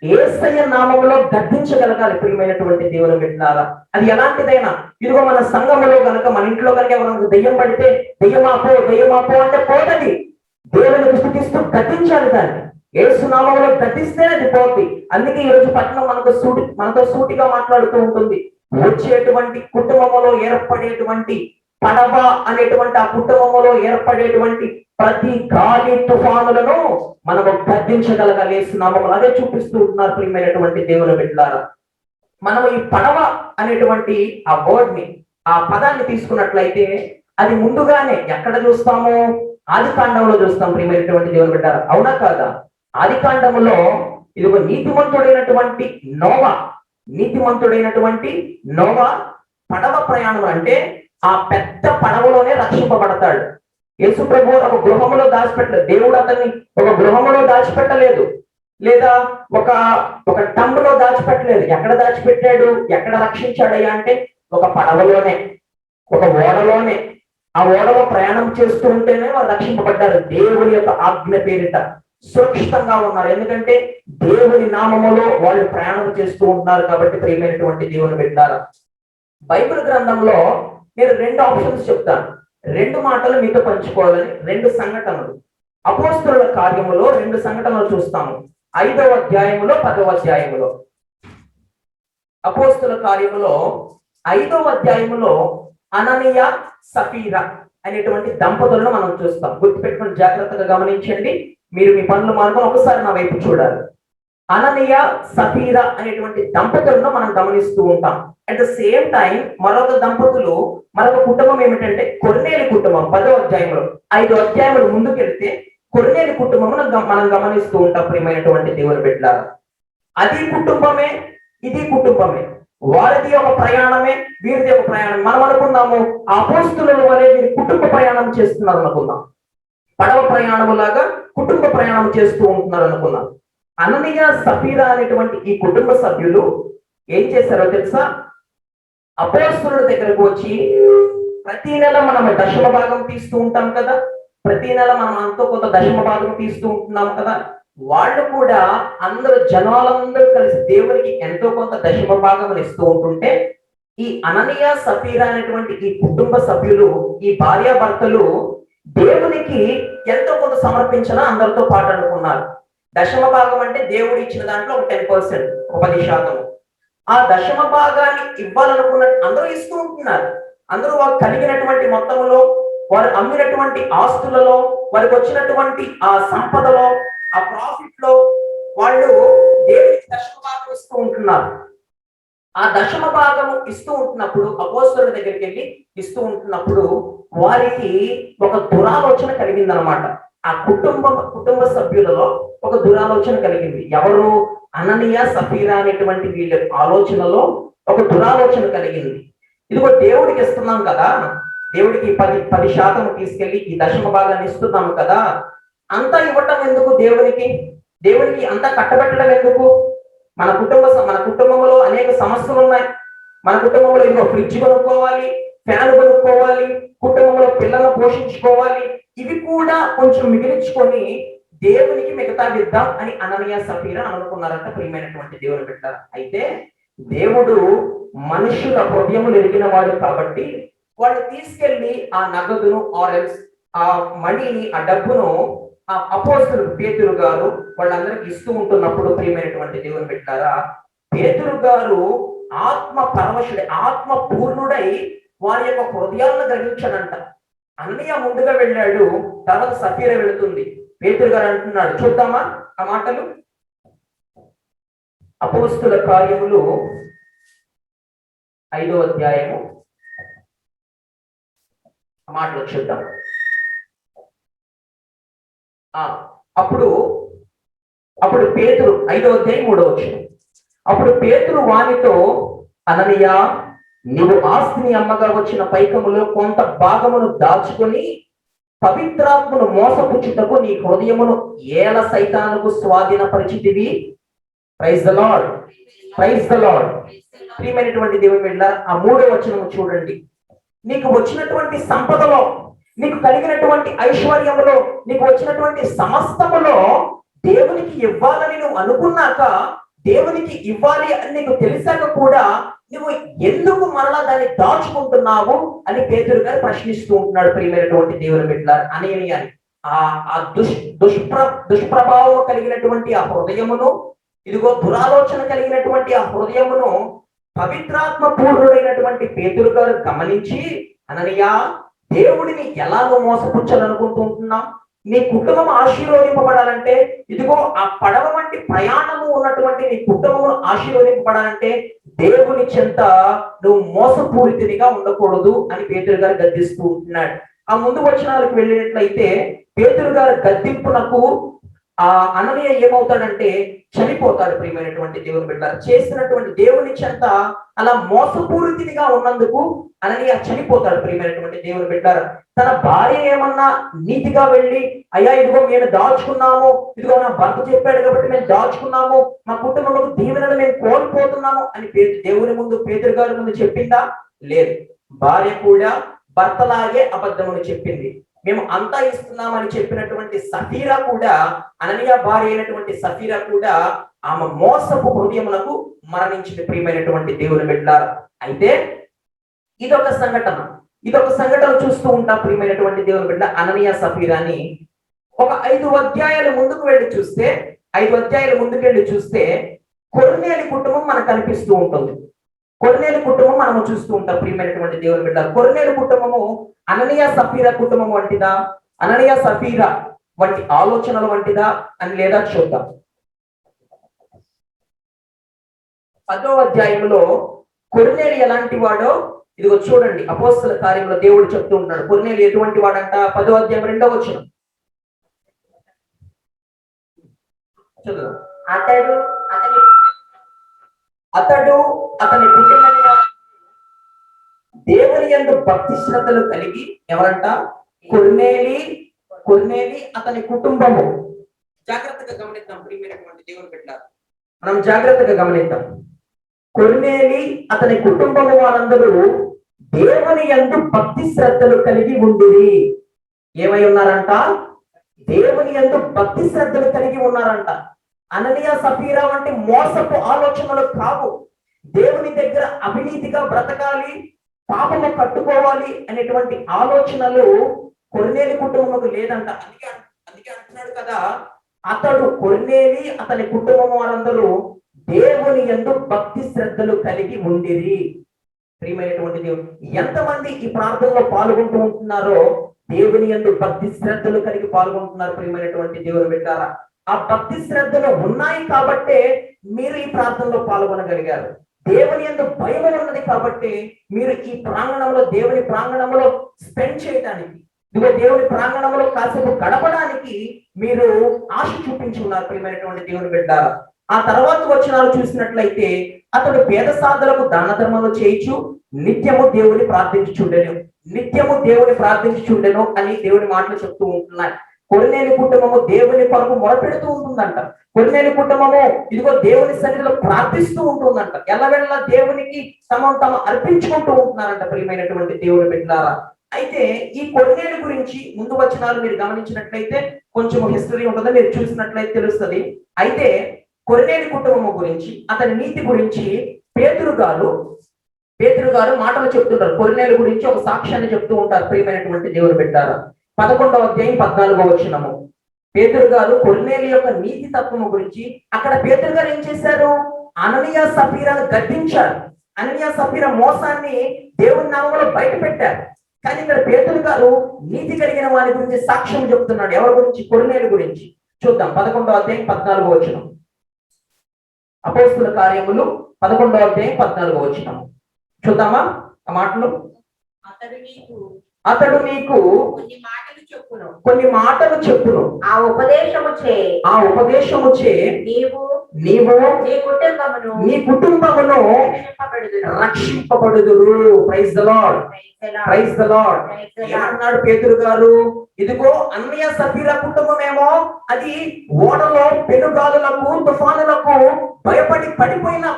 యేసయ్య నామములో గద్దించగలగాలి. ప్రియమైనటువంటి దేవుని బిడ్డలారా, అది ఎలాంటిదైనా, ఇదిగో మన సంఘములో కనుక, మన ఇంట్లో కనుక ఎవరికి దెయ్యం పడితే, దెయ్యమాపో అంటే పోతుంది. దేవునికి స్తుతిస్తూ గద్దించాలి. దాన్ని యేసు నామములో గద్దిస్తేనే అది పోతుంది. అందుకే ఈరోజు పట్టణం మనతో సూటిగా మాట్లాడుతూ ఉంటుంది. వచ్చేటువంటి కుటుంబంలో ఏర్పడేటువంటి పడవ అనేటువంటి ఆ కుటుంబంలో ఏర్పడేటువంటి ప్రతి గాలి తుఫానులను మనము గద్దించగలగాలి యేసు నామములో. అదే చూపిస్తూ ఉంటున్నారు ప్రియమైనటువంటి దేవుని బిడ్డలారా. మనం ఈ పడవ అనేటువంటి ఆ వర్డ్ ని, ఆ పదాన్ని తీసుకున్నట్లయితే అది ముందుగానే ఎక్కడ చూస్తాము? ఆది కాండంలో చూస్తాం ప్రియమైనటువంటి దేవుని బిడ్డలారా. అవునా కాదా? ఆది కాండములో ఇది ఒక నీతిమంతుడైనటువంటి నోవా పడవ ప్రయాణం అంటే ఆ పెద్ద పడవలోనే రక్షింపబడతాడు. యేసు ప్రభు ఒక గృహములో దాచిపెట్టలేదు. దేవుడు అతన్ని ఒక గృహములో దాచిపెట్టలేదు, లేదా ఒక టంబులో దాచిపెట్టలేదు. ఎక్కడ దాచిపెట్టాడు? ఎక్కడ రక్షించాడయ్యా అంటే ఒక పడవలోనే, ఒక ఓడలోనే. ఆ ఓడలో ప్రయాణం చేస్తూ ఉంటేనే వారు రక్షింపబడ్డారు. దేవుని యొక్క ఆజ్ఞ పేరిట సురక్షితంగా ఉన్నారు. ఎందుకంటే దేవుని నామములో వాళ్ళు ప్రయాణం చేస్తూ ఉంటున్నారు కాబట్టి ప్రియమైనటువంటి దేవుని బిడ్డలారా. బైబిల్ గ్రంథంలో నేను 2 ఆప్షన్స్ చెప్తాను. 2 మాటలు మీతో పంచుకోవాలని, 2 సంఘటనలు. అపోస్తలుల కార్యములో 2 సంఘటనలు చూస్తాము. 5వ అధ్యాయములో 10వ అధ్యాయములో. అపోస్తలుల కార్యములో 5వ అధ్యాయములో అననీయ సఫీరా అనేటువంటి దంపతులను మనం చూస్తాం. గుర్తుపెట్టుకుని జాగ్రత్తగా గమనించండి. మీరు మీ పనులు మానుకొని ఒకసారి నా వైపు చూడాలి. అననీయ సఫీరా అనేటువంటి దంపతులను మనం గమనిస్తూ ఉంటాం. అట్ ద సేమ్ టైం మరొక కుటుంబం ఏమిటంటే కొర్నేలి కుటుంబం. 10వ అధ్యాయంలో 5 అధ్యాయములు ముందుకెళ్తే కొర్నేలి కుటుంబం మనం గమనిస్తూ ఉంటాం ప్రియమైనటువంటి దేవుని బిడ్డలారా. అది కుటుంబమే, ఇది కుటుంబమే. వారిది ఒక ప్రయాణమే, వీరిది ఒక ప్రయాణం. మనం అనుకున్నాము అపోస్తలుల వలె వీరి కుటుంబ ప్రయాణం చేస్తున్నారు అనుకున్నాం. పడవ ప్రయాణము లాగా కుటుంబ ప్రయాణం చేస్తూ ఉంటున్నారు అనుకున్నాం. అననీయ సఫీరా అనేటువంటి ఈ కుటుంబ సభ్యులు ఏం చేశారో తెలుసా? అపోస్తలుల దగ్గరకు వచ్చి, ప్రతి నెల మనం దశమ భాగం తీస్తూ ఉంటాం కదా, ప్రతి నెల మనం అంతో కొంత దశమ భాగం తీస్తూ ఉంటున్నాం కదా. వాళ్ళు కూడా జనాలందరూ కలిసి దేవునికి ఎంతో కొంత దశమ భాగం ఇస్తూ ఉంటుంటే, ఈ అననీయ సఫీరా అనేటువంటి ఈ కుటుంబ సభ్యులు, ఈ భార్యాభర్తలు దేవునికి ఎంతో కొంత సమర్పించిన అందరితో పాటు అనుకున్నారు. దశమ భాగం అంటే దేవుడు ఇచ్చిన దాంట్లో ఒక 10%, ఒక 10%. ఆ దశమ భాగాన్ని ఇవ్వాలనుకున్నట్టు అందరూ ఇస్తూ ఉంటున్నారు. అందరూ వారు కలిగినటువంటి మొత్తంలో, వారు అమ్మినటువంటి ఆస్తులలో, వారికి వచ్చినటువంటి ఆ సంపదలో, ఆ ప్రాఫిట్ లో వాళ్ళు దేవునికి దశమ భాగం ఇస్తూ ఉంటున్నారు. ఆ దశమ భాగము ఇస్తూ ఉంటున్నప్పుడు, అపోస్తలుల దగ్గరికి వెళ్ళి ఇస్తూ ఉంటున్నప్పుడు వారికి ఒక దురాలోచన కలిగిందనమాట. ఆ కుటుంబ సభ్యులలో ఒక దురాలోచన కలిగింది. ఎవరు? అననీయ సఫీరా అనేటువంటి వీళ్ళ ఆలోచనలో ఒక దురాలోచన కలిగింది. ఇదిగో దేవుడికి ఇస్తున్నాం కదా, దేవుడికి 10% తీసుకెళ్లి ఈ దశమ భాగాన్ని ఇస్తున్నాం కదా, అంతా ఇవ్వటం ఎందుకు? దేవునికి అంతా కట్టబెట్టడం ఎందుకు? మన కుటుంబంలో అనేక సమస్యలు ఉన్నాయి. మన కుటుంబంలో ఇదిగో ఫ్రిడ్జ్ కొనుక్కోవాలి, ఫ్యాన్ కొనుక్కోవాలి, కుటుంబంలో పిల్లలను పోషించుకోవాలి. ఇవి కూడా కొంచెం మిగిలించుకొని దేవునికి మిగతా ఇద్దాం అని అననీయ సఫీరా అనుకున్నారంట ప్రియమైనటువంటి దేవుని బిడ్డలారా. అయితే దేవుడు మనుషుల హృదయములు ఎరిగిన వాడు కాబట్టి వాళ్ళు తీసుకెళ్లి ఆ నగదును ఆరెల్స్ ఆ మనీని, ఆ డబ్బును ఆ అపోస్తలుడు పేతురు గారు వాళ్ళందరికీ ఇస్తూ ఉంటున్నప్పుడు ప్రియమైనటువంటి దేవుని బిడ్డలారా, పేతురు గారు ఆత్మ పూర్ణుడై వారి యొక్క హృదయాలను గ్రహించాడంట. అననీయ ముందుగా వెళ్ళాడు, తర్వాత సఫీరా వెళుతుంది. పేతురు గారు అంటున్నాడు, చూద్దామా ఆ మాటలు. అపోస్తలుల కార్యములు 5వ అధ్యాయము ఆ మాటలు చూద్దాం. అప్పుడు పేతురు 5వ అధ్యాయం 3వ వచనం. అప్పుడు పేతురు వానితో, అననీయ, నీవు ఆస్తిని అమ్మగా వచ్చిన పైకములో కొంత భాగమును దాచుకొని పవిత్రాత్మను మోసపుచ్చుటకు నీ హృదయమును ఏల సైతానుకు స్వాధీనపరిచితివి. Praise the lord, praise the lord. ప్రియమైనటువంటి దేవుని బిడ్డలారా, ఆ 3వ వచనము చూడండి. నీకు వచ్చినటువంటి సంపదలో, నీకు కలిగినటువంటి ఐశ్వర్యములో, నీకు వచ్చినటువంటి సమస్తములో దేవునికి ఇవ్వాలని నువ్వు అనుకున్నాక, దేవునికి ఇవ్వాలి అని నీకు తెలిసాక కూడా నువ్వు ఎందుకు మరలా దాన్ని దాచుకుంటున్నావు అని పేతురు గారు ప్రశ్నిస్తూ ఉంటున్నాడు. ప్రియమైనటువంటి దేవుని బిడ్డలారా, అననీయాని ఆ దుష్ప్రభావం కలిగినటువంటి ఆ హృదయమును, ఇదిగో దురాలోచన కలిగినటువంటి ఆ హృదయమును పవిత్రాత్మ పూర్ణుడైనటువంటి పేతురు గారు గమనించి అననీయ, దేవుడిని ఎలా నువ్వు మోసపుచ్చాలనుకుంటూ ఉంటున్నావు? నీ కుటుంబం ఆశీర్వదింపబడాలంటే, ఇదిగో ఆ పడవ వంటి ప్రయాణము ఉన్నటువంటి నీ కుటుంబం ఆశీర్వదింపబడాలంటే దేవుని చెంత నువ్వు మోసపూరితునిగా ఉండకూడదు అని పేతురు గారు గద్దిస్తూ ఉంటున్నాడు. ఆ ముందు వచనాలకు వెళ్ళినట్లయితే పేతురు గారు గద్దింపునకు ఆ అననీయ ఏమవుతాడంటే చనిపోతాడు. ప్రియమైనటువంటి దేవుని బిడ్డ, చేసినటువంటి దేవుని చెంత అలా మోసపూరితిగా ఉన్నందుకు అననీయ చనిపోతాడు. ప్రియమైనటువంటి దేవుని బిడ్డ, తన భార్య ఏమన్నా నీతిగా వెళ్ళి, అయ్యా ఇదిగో మేము దాచుకున్నాము, ఇదిగో నా భర్త చెప్పాడు కాబట్టి మేము దాచుకున్నాము, మా కుటుంబంలో దీవెనలు మేము కోల్పోతున్నాము అని దేవుని ముందు పేతురు గారి ముందు చెప్పిందా? లేదు. భార్య కూడా భర్తలాగే అబద్ధమును చెప్పింది. మేము అంతా ఇస్తున్నామని చెప్పినటువంటి సఫీరా కూడా, అననీయ భార్య అయినటువంటి సఫీరా కూడా ఆమె మోసపు హృదయములకు మరణించింది. ప్రియమైనటువంటి దేవుని బిడ్డ, అయితే ఇదొక సంఘటన చూస్తూ ఉంటాం. ప్రియమైనటువంటి దేవుని బిడ్డ, అననీయ సఫీరాని ఒక 5 అధ్యాయాలు ముందుకు వెళ్ళి చూస్తే కొర్నేలి కుటుంబం మనకు కనిపిస్తూ ఉంటుంది. కొర్నేలి కుటుంబం మనము చూస్తూ ఉంటాం. ప్రియమైనటువంటి దేవుని బిడ్డ, కొర్నేలి కుటుంబము అననీయ సఫీరా కుటుంబం వంటిదా, అననీయ సఫీరా వంటి ఆలోచనల వంటిదా అని లేదా చూద్దాం. 10వ అధ్యాయంలో కొర్నేలి ఎలాంటి వాడో ఇదిగో చూడండి. అపోస్తల కార్యంలో దేవుడు చెప్తూ ఉన్నాడు. కొర్నేలి ఎటువంటి వాడంట? 10వ అధ్యాయం 2వ వచనం చదువు. అతడు అతని కుటుంబం దేవుని యందు భక్తి శ్రద్ధలు కలిగి, ఎవరంట? కొర్నేలి అతని కుటుంబము. జాగ్రత్తగా గమనిద్దాం ప్రియమైనటువంటి దేవుని బిడ్డ, మనం జాగ్రత్తగా గమనిద్దాం. కొర్నేలి అతని కుటుంబము వారందరూ దేవుని యందు భక్తి శ్రద్ధలు కలిగి ఉండిరి. ఏమై ఉన్నారంట? దేవుని యందు భక్తి శ్రద్ధలు కలిగి ఉన్నారంట. అననీయ సఫీరా వంటి మోసపు ఆలోచనలు కావు. దేవుని దగ్గర అవినీతిగా బ్రతకాలి, పాపము కట్టుకోవాలి అనేటువంటి ఆలోచనలు కొర్నేలి కుటుంబముకు లేదంట. అందుకే అంటున్నాడు కదా, అతడు కొర్నేలి అతని కుటుంబం వారందరూ దేవుని యందు భక్తి శ్రద్ధలు కలిగి ఉండిరి. ప్రియమైనటువంటి దేవుడు, ఎంతమంది ఈ ప్రార్థనలో పాల్గొంటూ ఉంటున్నారో దేవుని యందు భక్తి శ్రద్ధలు కలిగి పాల్గొంటున్నారు. ప్రియమైనటువంటి దేవుని బిడ్డారా, ఆ భక్తి శ్రద్ధలు ఉన్నాయి కాబట్టే మీరు ఈ ప్రార్థనలో పాల్గొనగలిగారు. దేవుని యందు భయం ఉన్నది కాబట్టి మీరు ఈ ప్రాంగణంలో, దేవుని ప్రాంగణంలో స్పెండ్ చేయడానికి, ఇదిగో దేవుని ప్రాంగణంలో కాసేపు గడపడానికి మీరు ఆశ చూపించి ఉన్నారు. ప్రియమైనటువంటి దేవుని బిడ్డారా, ఆ తర్వాత వచనాలు చూసినట్లయితే అతడు పేద సాధులకు దాన ధర్మాలు చేయించు నిత్యము దేవుని ప్రార్థించుచుండెను అని దేవుని మాటలు చెప్తూ ఉంటున్నాయి. కొర్నేలి కుటుంబము దేవుని కొరకు మొరపెడుతూ ఉంటుందంట. కొర్నేలి కుటుంబము ఇదిగో దేవుని సన్నిధిలో ప్రార్థిస్తూ ఉంటుందంట. ఎల్లవెళ్ళ దేవునికి తమ అర్పించుకుంటూ ఉంటున్నారంట. ప్రియమైనటువంటి దేవుని బిడ్డలారా, అయితే ఈ కొర్నేలి గురించి ముందు వచనాలు మీరు గమనించినట్లయితే కొంచెం హిస్టరీ ఉంటుందో మీరు చూసినట్లయితే తెలుస్తుంది. అయితే కొర్నేలి కుటుంబము గురించి, అతని నీతి గురించి పేతురు గారు మాటలు చెప్తుంటారు. కొర్నేలి గురించి ఒక సాక్ష్యాన్ని చెప్తూ ఉంటారు. ప్రియమైనటువంటి దేవుని బిడ్డలారా, 11వ అధ్యాయం 14వ వచనము. పేతురు గారు కొర్నేలి యొక్క నీతి తత్వము గురించి, అక్కడ పేతురు గారు ఏం చేశారు? అననీయ సఫీరాను గద్దించారు. అననీయ సఫీరా మోసాన్ని దేవుని నామములో బయట పెట్టారు. కానీ ఇక్కడ పేతురు గారు నీతి కలిగిన వారి గురించి సాక్ష్యం చెప్తున్నాడు. ఎవరి గురించి? కొర్నేలి గురించి. చూద్దాం 11వ అధ్యాయం 14వ వచనం. అపోస్తలుల కార్యములు 11వ అధ్యాయం 14వ వచనం చూద్దామా ఆ మాటలు. అతడు నీకు కొన్ని మాటలు చెప్పును, ఆ ఉపదేశము చే నీవు నీ కుటుంబమును రక్షింపబడుదురు. Praise the lord, praise the lord. ఏమన్నాడు పేతురు గారు? ఇదిగో అననీయ సఫీరా కుటుంబమేమో అది ఓడలో పెనుగాలులకు తుఫానులకు భయపడి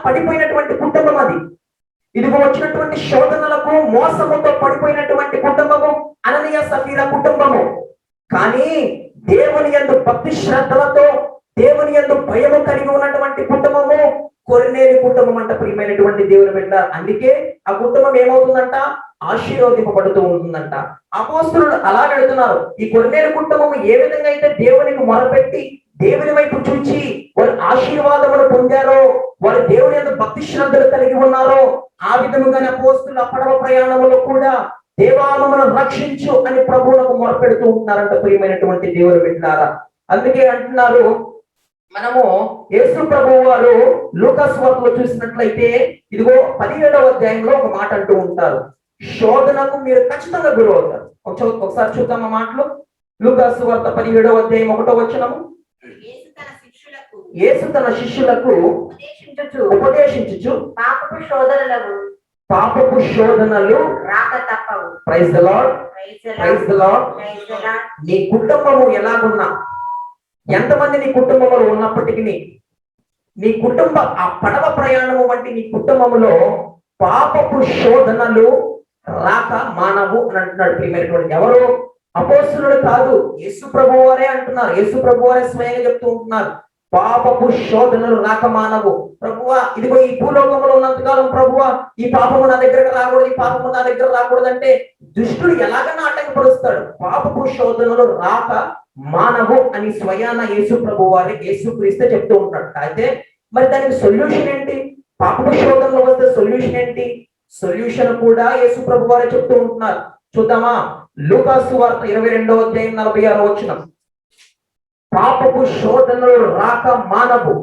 పడిపోయినటువంటి కుటుంబం. అది ఇదిగో వచ్చినటువంటి శోధనలకు మోసముతో పడిపోయినటువంటి కుటుంబము అననీయ సఫీరా కుటుంబము. కానీ దేవుని యందు భక్తి శ్రద్ధలతో, దేవుని యందు భయము కలిగి ఉన్నటువంటి కుటుంబము కొర్నేలి కుటుంబం అంట. ప్రియమైనటువంటి దేవుని బిడ్డ, అందుకే ఆ కుటుంబం ఏమవుతుందంట? ఆశీర్వదింపబడుతూ ఉంటుందంట. అపోస్తలులు అలా వెళుతున్నారు. ఈ కొర్నేలి కుటుంబం ఏ విధంగా అయితే దేవునికి మొరపెట్టి దేవుని వైపు చూచి వారు ఆశీర్వాదములు పొందారో, వారు దేవుని యందు భక్తి శ్రద్ధలు కలిగి ఉన్నారో, ఆ విధముగానే అపోస్తలులు పడవ ప్రయాణంలో కూడా దేవా మమ్మల్ని రక్షించు అని ప్రభువులకు మొరపెడుతూ ఉంటున్నారంట ప్రియమైనటువంటి దేవుని బిడ్డలారా. అందుకే అంటున్నారు, మనము యేసు ప్రభువు వారు లూకాసు వార్తలో చూసినట్లయితే ఇదిగో 17వ అధ్యాయంలో ఒక మాట అంటూ ఉంటారు, శోధనకు మీరు ఖచ్చితంగా గురవుతారు. ఒకసారి చూద్దాం ఆ మాటలు. లూకాసు వార్త 17వ అధ్యాయం 1వ వచనము. యేసు తన శిష్యులకు ఉపదేశించుచు పాపపు శోధనలు రాక తప్పవు. Praise the lord, praise the lord. నీ కుటుంబము ఎలాగున్నా, ఎంతమంది నీ కుటుంబంలో ఉన్నప్పటికీ నీ కుటుంబ ఆ పడవ ప్రయాణము వంటి నీ కుటుంబములో పాపపు శోధనలు రాక మానవు అని అంటున్నాడు ప్రియమైనటువంటి. ఎవరు? అపోస్తలుడు కాదు, యేసు ప్రభువు వారే అంటున్నారు. యేసు ప్రభువు వారే స్వయంగా చెప్తూ ఉంటున్నారు, పాపపు శోధనలు రాక మానవు. ప్రభువా, ఇదిగో ఈ భూలోకంలో ఉన్నంతకాలం ప్రభువా ఈ పాపము నా దగ్గరకు రాకూడదు, ఈ పాపము నా దగ్గర రాకూడదు అంటే దుష్టుడు ఎలాగైనా ఆటంకపరుస్తాడు. పాపపు శోధనలు రాక మానవు అని స్వయాన యేసు ప్రభు వారి యేసు క్రీస్తే చెప్తూ ఉంటాడు. అయితే మరి దానికి సొల్యూషన్ ఏంటి? పాపపు శోధనలో వస్తే సొల్యూషన్ ఏంటి? సొల్యూషన్ కూడా యేసు ప్రభు వారే చెప్తూ ఉంటున్నారు. చూద్దామా? లూకాసు వార్త 22వ అధ్యాయం 46వ వచనం. పాపపు శోధనలు రాక మానవు.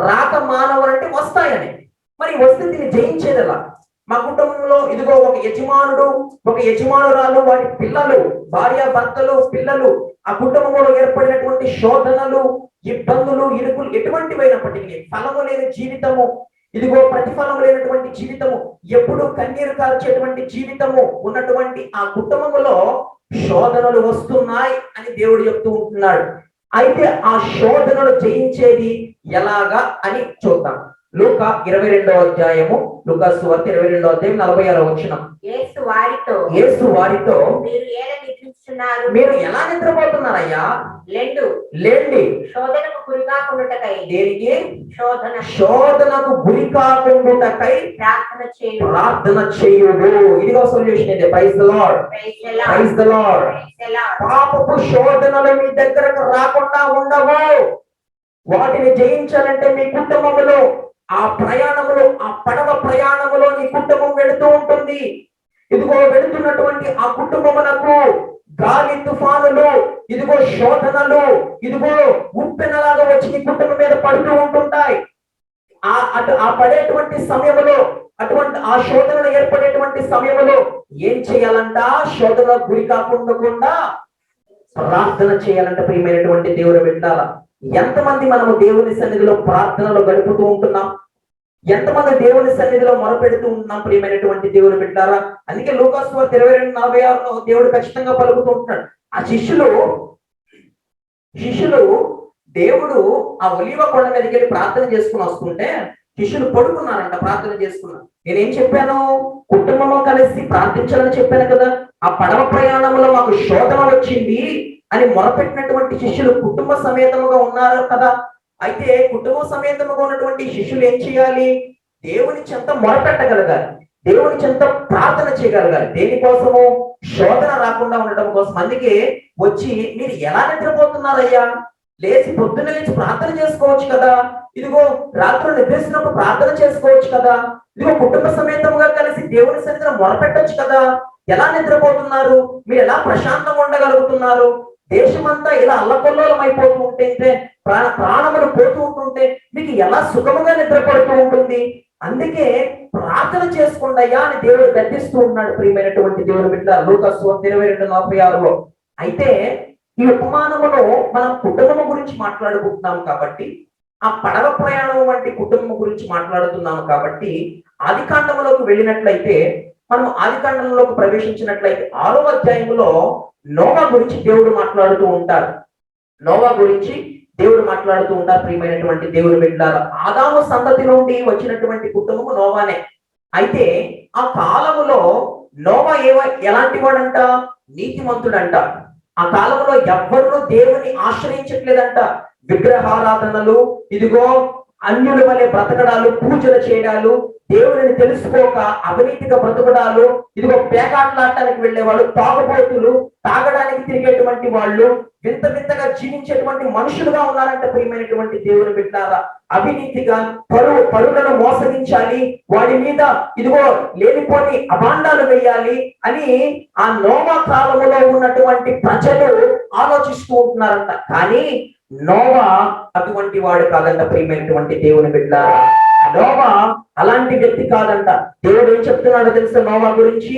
రాక మానవు అంటే వస్తాయని. మరి వస్తే దీన్ని జయించేది ఎలా? మా కుటుంబంలో ఇదిగో ఒక యజమానుడు, ఒక యజమానురాలు, వారి పిల్లలు, భార్య భర్తలు, పిల్లలు, ఆ కుటుంబంలో ఏర్పడినటువంటి శోధనలు, ఇబ్బందులు, ఇరుకులు ఎటువంటివైనప్పటికీ ఫలము లేని జీవితము, ఇదిగో ప్రతిఫలం లేనటువంటి జీవితము, ఎప్పుడు కన్నీరు కార్చేటువంటి జీవితము ఉన్నటువంటి ఆ కుటుంబంలో శోధనలు వస్తున్నాయి అని దేవుడు చెప్తూ ఉంటున్నాడు. అయితే ఆ శోధనలు జయించేది ఎలాగా అని చూద్దాం. లూకా 22వ అధ్యాయము, లూకాసు వార్త 22వ అధ్యాయం 46వ వచనం. యేసు వారితో మీరు ఎలా నిద్రపోతున్నారయ్యా? లేండి శోధనకు గురి కాకుండాటకై. దేనికి? శోధనకు గురి కాకుండాటకై ప్రార్థన చేయుడు. ఇదిగో సొల్యూషన్ ఇది. Praise the lord, praise the lord. పాపపు శోధనలు మీ దగ్గరకు రాకుండా ఉండవు. వాటిని జయించాలంటే మీ కుటుంబంలో ఆ ప్రయాణములో, ఆ పడవ ప్రయాణములో నీ కుటుంబం వెళుతూ ఉంటుంది. ఇదిగో వెళుతున్నటువంటి ఆ కుటుంబమునకు గాలి తుఫానులు, ఇదిగో శోధనలు, ఇదిగో ఉప్పెనలాగా వచ్చి నీ కుటుంబం మీద పడుతూ ఉంటుంటాయి. ఆ పడేటువంటి సమయంలో, అటువంటి ఆ శోధనలు ఏర్పడేటువంటి సమయంలో ఏం చేయాలంట? శోధన గురి కాకుండా ప్రార్థన చేయాలంట. ప్రియమైనటువంటి దేవుని బిడ్డల, ఎంతమంది మనము దేవుని సన్నిధిలో ప్రార్థనలో గడుపుతూ ఉంటున్నాం? ఎంతమంది దేవుని సన్నిధిలో మొరపెడుతూ ఉన్నాం? ప్రియమైనటువంటి దేవుని బిడ్డలారా, అందుకే లూకాసు వార్త 22:46లో దేవుడు ఖచ్చితంగా పలుకుతూ ఉంటున్నాడు. ఆ శిష్యులు దేవుడు ఆ ఒలీవ కొండ మీదకి వెళ్ళి ప్రార్థన చేసుకుని వస్తుంటే శిష్యులు పడుకున్నారంట ప్రార్థన చేసుకున్నారు. నేనేం చెప్పాను? కుటుంబంలో కలిసి ప్రార్థించాలని చెప్పాను కదా. ఆ పడవ ప్రయాణంలో మాకు శోధన వచ్చింది అని మొరపెట్టినటువంటి శిష్యులు కుటుంబ సమేతముగా ఉన్నారు కదా. అయితే కుటుంబ సమేతముగా ఉన్నటువంటి శిష్యులు ఏం చేయాలి? దేవుని చెంత మొరపెట్టగలగాలి, దేవుని చెంత ప్రార్థన చేయగలగాలి. దేనికోసము? శోధన రాకుండా ఉండటం కోసం. అందుకే వచ్చి మీరు ఎలా నిద్రపోతున్నారయ్యా? లేచి పొద్దున్న లేచి ప్రార్థన చేసుకోవచ్చు కదా. ఇదిగో రాత్రులు నిద్రిస్తున్నప్పుడు ప్రార్థన చేసుకోవచ్చు కదా. ఇదిగో కుటుంబ సమేతముగా కలిసి దేవుని సన్నిధిలో మొరపెట్టొచ్చు కదా. ఎలా నిద్రపోతున్నారు? మీరు ఎలా ప్రశాంతంగా ఉండగలుగుతున్నారు? దేశమంతా ఇలా అల్లకొల్లోలం అయిపోతూ ఉంటే, ప్రాణములు పోతూ ఉంటుంటే మీకు ఎలా సుఖముగా నిద్రపడుతూ ఉంటుంది? అందుకే ప్రార్థన చేసుకోండి అయ్యా అని దేవుడు గద్దిస్తూ ఉన్నాడు. ప్రియమైనటువంటి దేవుని బిడ్డ, లూకాసు 22:46లో. అయితే ఈ ఉపమానములో మనం కుటుంబం గురించి మాట్లాడుకుంటున్నాం కాబట్టి, ఆ పడవ ప్రయాణం వంటి కుటుంబం గురించి మాట్లాడుతున్నాము కాబట్టి, ఆదికాండములోకి వెళ్ళినట్లయితే, మనం ఆదికాండంలోకి ప్రవేశించినట్లయితే 6వ అధ్యాయంలో నోవా గురించి దేవుడు మాట్లాడుతూ ఉంటారు. నోవా గురించి దేవుడు మాట్లాడుతూ ఉంటారు. ప్రియమైనటువంటి దేవుని బిడ్డలారా, ఆదాము సంతతి నుండి వచ్చినటువంటి కుటుంబము నోవానే. అయితే ఆ కాలములో నోవా ఎలాంటి వాడంట? నీతిమంతుడంట. ఆ కాలంలో ఎవ్వరూ దేవుని ఆశ్రయించట్లేదంట. విగ్రహారాధనలు, ఇదిగో అన్యుల వలె బ్రతకడాలు, పూజలు చేయడాలు, దేవుడిని తెలుసుకోక అవినీతిగా బ్రతకడాలు, ఇదిగో పేకాటలాడటానికి వెళ్ళేవాళ్ళు, తాగుబోతులు, తాగడానికి తిరిగేటువంటి వాళ్ళు, వింత వింతగా జీవించేటువంటి మనుషులుగా ఉన్నారంటే ప్రియమైనటువంటి దేవుని బిడ్డలారా. అవినీతిగా పరులను మోసగించాలి, వాడి మీద ఇదిగో లేనిపోని అభాండాలు వేయాలి అని ఆ నోవా కాలంలో ఉన్నటువంటి ప్రజలు ఆలోచిస్తూ ఉంటున్నారంట. కానీ నోవా అటువంటి వాడు కాదంట ప్రియమైనటువంటి దేవుని బిడ్డలారా. నోవా అలాంటి వ్యక్తి కాదంట. దేవుడు ఏం చెప్తున్నాడో తెలుసా నోవా గురించి?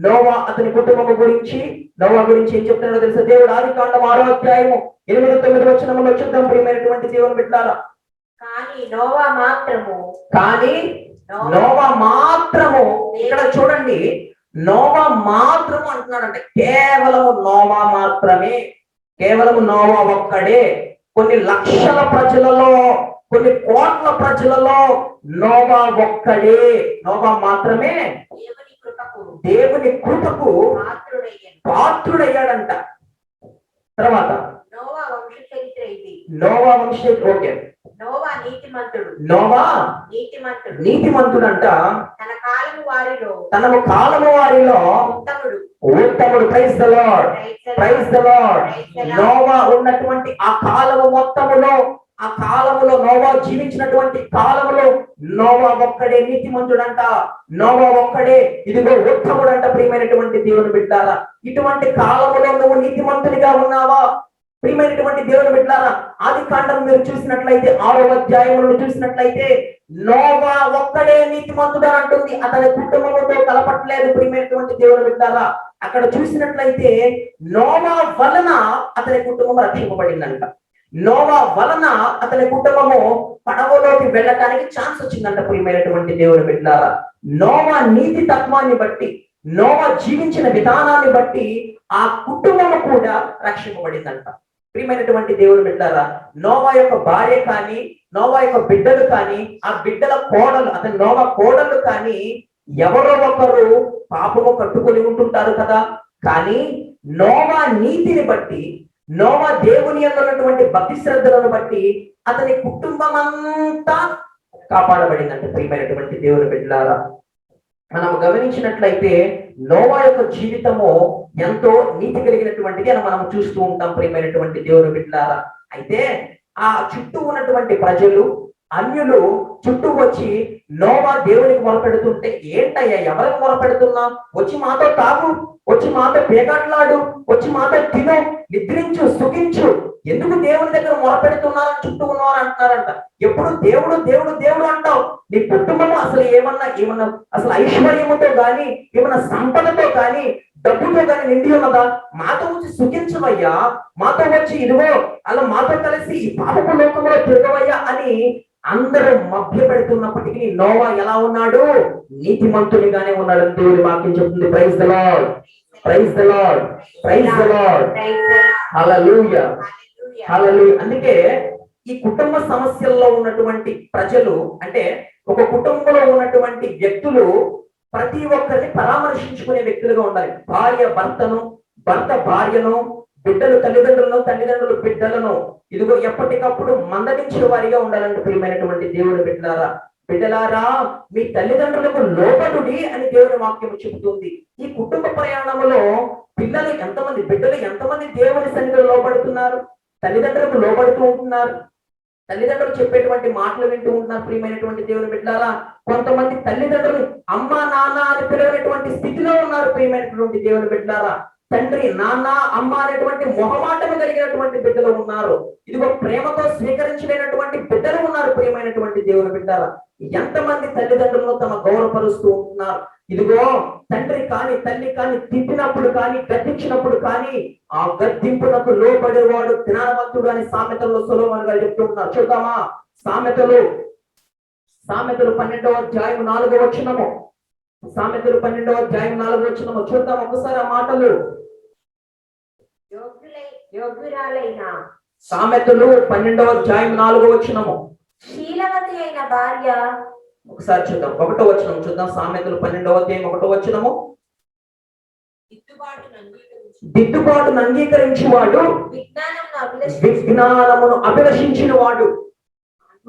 నోవా అతని కుటుంబం గురించి, నోవా గురించి ఏం చెప్తున్నాడో తెలుసా? దేవుడు ఆదికాండం 6వ అధ్యాయము 8-9 వచనములో చూద్దాం ప్రియమైనటువంటి దేవుని బిడ్డలారా. కానీ నోవా మాత్రము ఇక్కడ చూడండి, నోవా మాత్రము అంటున్నాడంటే కేవలము నోవా మాత్రమే, కేవలము నోవా ఒక్కడే. కొన్ని లక్షల ప్రజలలో, కొన్ని కోట్ల ప్రజలలో నోవా ఒక్కడే, నోవా మాత్రమే దేవుని కృపకు పాత్రుడయ్యాడంట. తర్వాత నోవా వంశ చరిత్ర ఇది. నోవా వంశ ఓకే, నోవా నీతిమంతుడు అంట. తన కాలము వారిలో ఉత్తముడు. Praise the lord, praise the lord. నోవా ఉన్నటువంటి ఆ కాలము మొత్తములో, ఆ కాలములో నోవా జీవించినటువంటి కాలములో నోవా ఒక్కడే నీతిమంతుడంట, నోవా ఒక్కడే ఇదిగో ఉత్తముడంట ప్రియమైనటువంటి దేవుని బిడ్డారా. ఇటువంటి కాలములో నువ్వు నీతిమంతుడిగా ఉన్నావా ప్రియమైనటువంటి దేవుని బిడ్డలారా? ఆదికాండం మీరు చూసినట్లయితే 6వ అధ్యాయంలో చూసినట్లయితే నోవా ఒక్కడే నీతిమంతుడు అని అంటుంది, అతని కుటుంబంతో కలపట్లేదు ప్రియమైనటువంటి దేవుని బిడ్డలారా. అక్కడ చూసినట్లయితే నోవా వలన అతని కుటుంబం రక్షింపబడిందంట. నోవా వలన అతని కుటుంబము పడవలోకి వెళ్ళటానికి ఛాన్స్ వచ్చిందంట ప్రియమైనటువంటి దేవుని బిడ్డలారా. నోవా నీతి తత్వాన్ని బట్టి, నోవా జీవించిన విధానాన్ని బట్టి ఆ కుటుంబము కూడా రక్షింపబడిందంట ప్రియమైనటువంటి దేవుని బిడ్డలారా. నోవా యొక్క భార్య కానీ, నోవా యొక్క బిడ్డలు కానీ, ఆ బిడ్డల కోడలు, అతని నోవా కోడలు కానీ ఎవరో ఒకరు పాపము కట్టుకొని ఉంటుంటారు కదా. కానీ నోవా నీతిని బట్టి, నోవా దేవుని యందు ఉన్నటువంటి భక్తి శ్రద్ధలను బట్టి అతని కుటుంబం అంతా కాపాడబడిందంటే ప్రియమైనటువంటి దేవుని బిడ్డలారా. మనం గమనించినట్లయితే నోవా యొక్క జీవితము ఎంతో నీతి కలిగినటువంటిది అని మనం చూస్తూ ఉంటాం ప్రియమైనటువంటి దేవుని బిడ్డలారా. అయితే ఆ చుట్టూ ఉన్నటువంటి ప్రజలు, అన్యులు చుట్టూ వచ్చి నోవా దేవునికి మొరపెడుతుంటే, ఏంటయ్యా ఎవరికి మొరపెడుతున్నా? వచ్చి మాతో తాగు, వచ్చి మాతో పేకాట్లాడు, వచ్చి మాతో తిను, నిద్రించు, సుఖించు, ఎందుకు దేవుని దగ్గర మొరపెడుతున్నారని చుట్టూ ఉన్నవారు అంటున్నారంట. ఎప్పుడు దేవుడు దేవుడు దేవుడు అంటావు, నీ కుటుంబం అసలు ఏమన్నా అసలు ఐశ్వర్యముతో గాని, ఏమన్నా సంపదతో కానీ, డబ్బుతో కానీ నిండి ఉన్నదా? మాతో వచ్చి సుఖించవయ్యా, మాతో వచ్చి ఇదిగో అలా మాతో కలిసి ఈ పాపపు లోకంలో తిరగవయ్యా అని అందరూ మభ్య పెడుతున్నప్పటికీ నోవా ఎలా ఉన్నాడు? నీతిమంతునిగానే ఉన్నాడు. దేవుడి వాక్యం చెప్తుంది. Praise the lord, praise the lord, praise the lord, హల్లెలూయా, హల్లెలూయా. అందుకే ఈ కుటుంబ సమస్యల్లో ఉన్నటువంటి ప్రజలు, అంటే ఒక కుటుంబంలో ఉన్నటువంటి వ్యక్తులు ప్రతి ఒక్కరిని పరామర్శించుకునే వ్యక్తులుగా ఉండాలి. భార్య భర్తను, భర్త భార్యను, బిడ్డలు తల్లిదండ్రులను, తల్లిదండ్రులు బిడ్డలను ఇదిగో ఎప్పటికప్పుడు మందలించే వారిగా ఉండాలంటే ప్రియమైనటువంటి దేవుని బిడ్డలారా. బిడ్డలారా, మీ తల్లిదండ్రులకు లోబడుడి అని దేవుని వాక్యం చెబుతుంది. ఈ కుటుంబ ప్రయాణంలో పిల్లలు ఎంతమంది, బిడ్డలు ఎంతమంది దేవుని సన్నిధిలో లోబడుతున్నారు? తల్లిదండ్రులకు లోబడుతూ ఉంటున్నారు, తల్లిదండ్రులు చెప్పేటువంటి మాటలు వింటూ ఉంటున్నారు ప్రియమైనటువంటి దేవుని బిడ్డలారా. కొంతమంది తల్లిదండ్రులు అమ్మ నాన్న అని పిలవనటువంటి స్థితిలో ఉన్నారు ప్రియమైనటువంటి దేవుని బిడ్డలారా. తండ్రి నాన్న అమ్మ అనేటువంటి మొహమాటము కలిగినటువంటి బిడ్డలు ఉన్నారు. ఇదిగో ప్రేమతో స్వీకరించలేనటువంటి బిడ్డలు ఉన్నారు ప్రియమైనటువంటి దేవుని బిడ్డలారా. ఎంతమంది తల్లిదండ్రులను తమ గౌరవపరుస్తూ ఉంటున్నారు. ఇదిగో తండ్రి కానీ తల్లి కానీ తిట్టినప్పుడు కానీ గద్దించినప్పుడు కానీ ఆ గద్దింపునకు లోబడేవాడు జ్ఞానవంతుడు అని సామెతల్లో సొలొమోను గారు చెప్తూ ఉన్నారు. చూద్దామా సామెతలు 12వ అధ్యాయం 4వ వచనము. సామెతలు 12వ అధ్యాయం 4వ వచనము చూద్దాం ఒకసారి ఆ మాటలు. యోగ్యురాలైన సామెతలు 12వ అధ్యాయం 4వ వచనము. శీలవతి అయిన భార్య, ఒకసారి చూద్దాం 1వ వచనం చూద్దాం. సామెతలు 12వ అధ్యాయం 1వ వచనము. దిద్దుబాటును అంగీకరించేవాడు విజ్ఞానమును అభిలషించిన వాడు.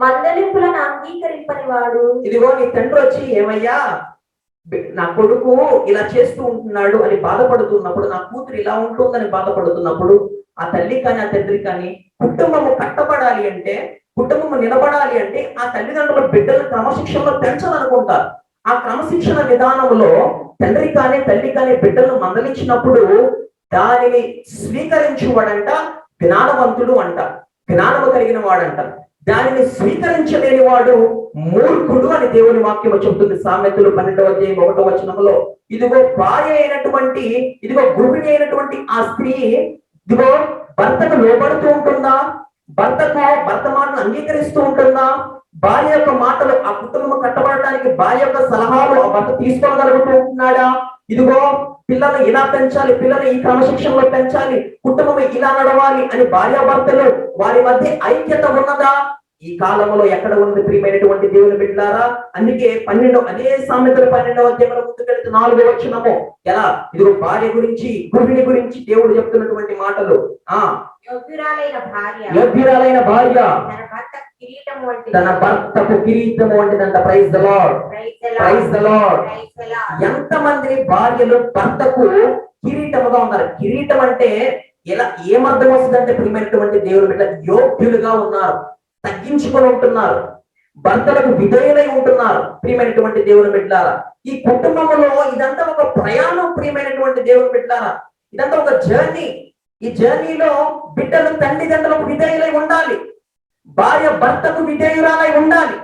మందలింపులను అంగీకరింపని వాడు ఇదిగో నీ తండ్రి వచ్చి ఏమయ్యా నా కొడుకు ఇలా చేస్తూ ఉంటున్నాడు అని బాధపడుతున్నప్పుడు, నా కూతురు ఇలా ఉంటుందని బాధపడుతున్నప్పుడు, ఆ తల్లి కానీ ఆ తండ్రి కానీ కుటుంబము కట్టబడాలి అంటే, కుటుంబము నిలబడాలి అంటే ఆ తల్లిదండ్రుల బిడ్డలు క్రమశిక్షణలో పెంచాలనుకుంటారు. ఆ క్రమశిక్షణ విధానంలో తండ్రి కానీ తల్లి కానీ బిడ్డలను మందలించినప్పుడు దానిని స్వీకరించువాడంట జ్ఞానవంతుడు అంట, జ్ఞానము కలిగిన వాడంట. దానిని స్వీకరించలేని వాడు మూర్ఖుడు అని దేవుని వాక్యం చెబుతుంది. సామెతలు 12:1 ఇదిగో భార్య అయినటువంటి, ఇదిగో గృహిణి అయినటువంటి ఆ స్త్రీ ఇదిగో భర్తకు లోబడుతూ ఉంటుందా, భర్త మాటను అంగీకరిస్తూ ఉంటుందా, భార్య యొక్క మాటలు ఆ కుటుంబం కట్టబడటానికి భార్య యొక్క సలహాలు ఆ భర్త తీసుకోగలుగుతూ ఉంటున్నాడా? ఇదిగో పిల్లలు ఇలా పెంచాలి, పిల్లలు ఈ క్రమశిక్షణలో పెంచాలి, కుటుంబం ఇలా నడవాలి అని భార్యాభర్తలు వారి మధ్య ఐక్యత ఉన్నదా? ఈ కాలంలో ఎక్కడ ఉంది ప్రియమైనటువంటి దేవుని బిడ్డలారా? అందుకే అదే సామెతలు 12వ ముందుకెళ్తే 4వ వచనము ఎలా ఇదిగో భార్య గురించి గృహిణి గురించి దేవుడు చెప్తున్నటువంటి మాటలు. యోగ్యురాలైన భార్య తన భర్తకు కిరీటము వంటిదంట. Praise the lord, praise the lord. ఎంతమంది భార్యలు భర్తకు కిరీటముగా ఉన్నారు? కిరీటం అంటే ఎలా ఏమర్థం వస్తుందంటే ప్రియమైనటువంటి దేవుని బిడ్డ యోగ్యులుగా ఉన్నారు, తగ్గించుకొని ఉంటున్నారు, భర్తలకు విధేయులై ఉంటున్నారు. ప్రియమైనటువంటి దేవుని బిడ్డలారా, ఈ కుటుంబంలో ఇదంతా ఒక ప్రయాణం. ప్రియమైనటువంటి దేవుని బిడ్డలారా, ఇదంతా ఒక జర్నీ. ఈ జర్నీలో బిడ్డలు తల్లిదండ్రులకు విధేయులై ఉండాలి, భార్య భర్తకు విధేయురాలై ఉండాలి,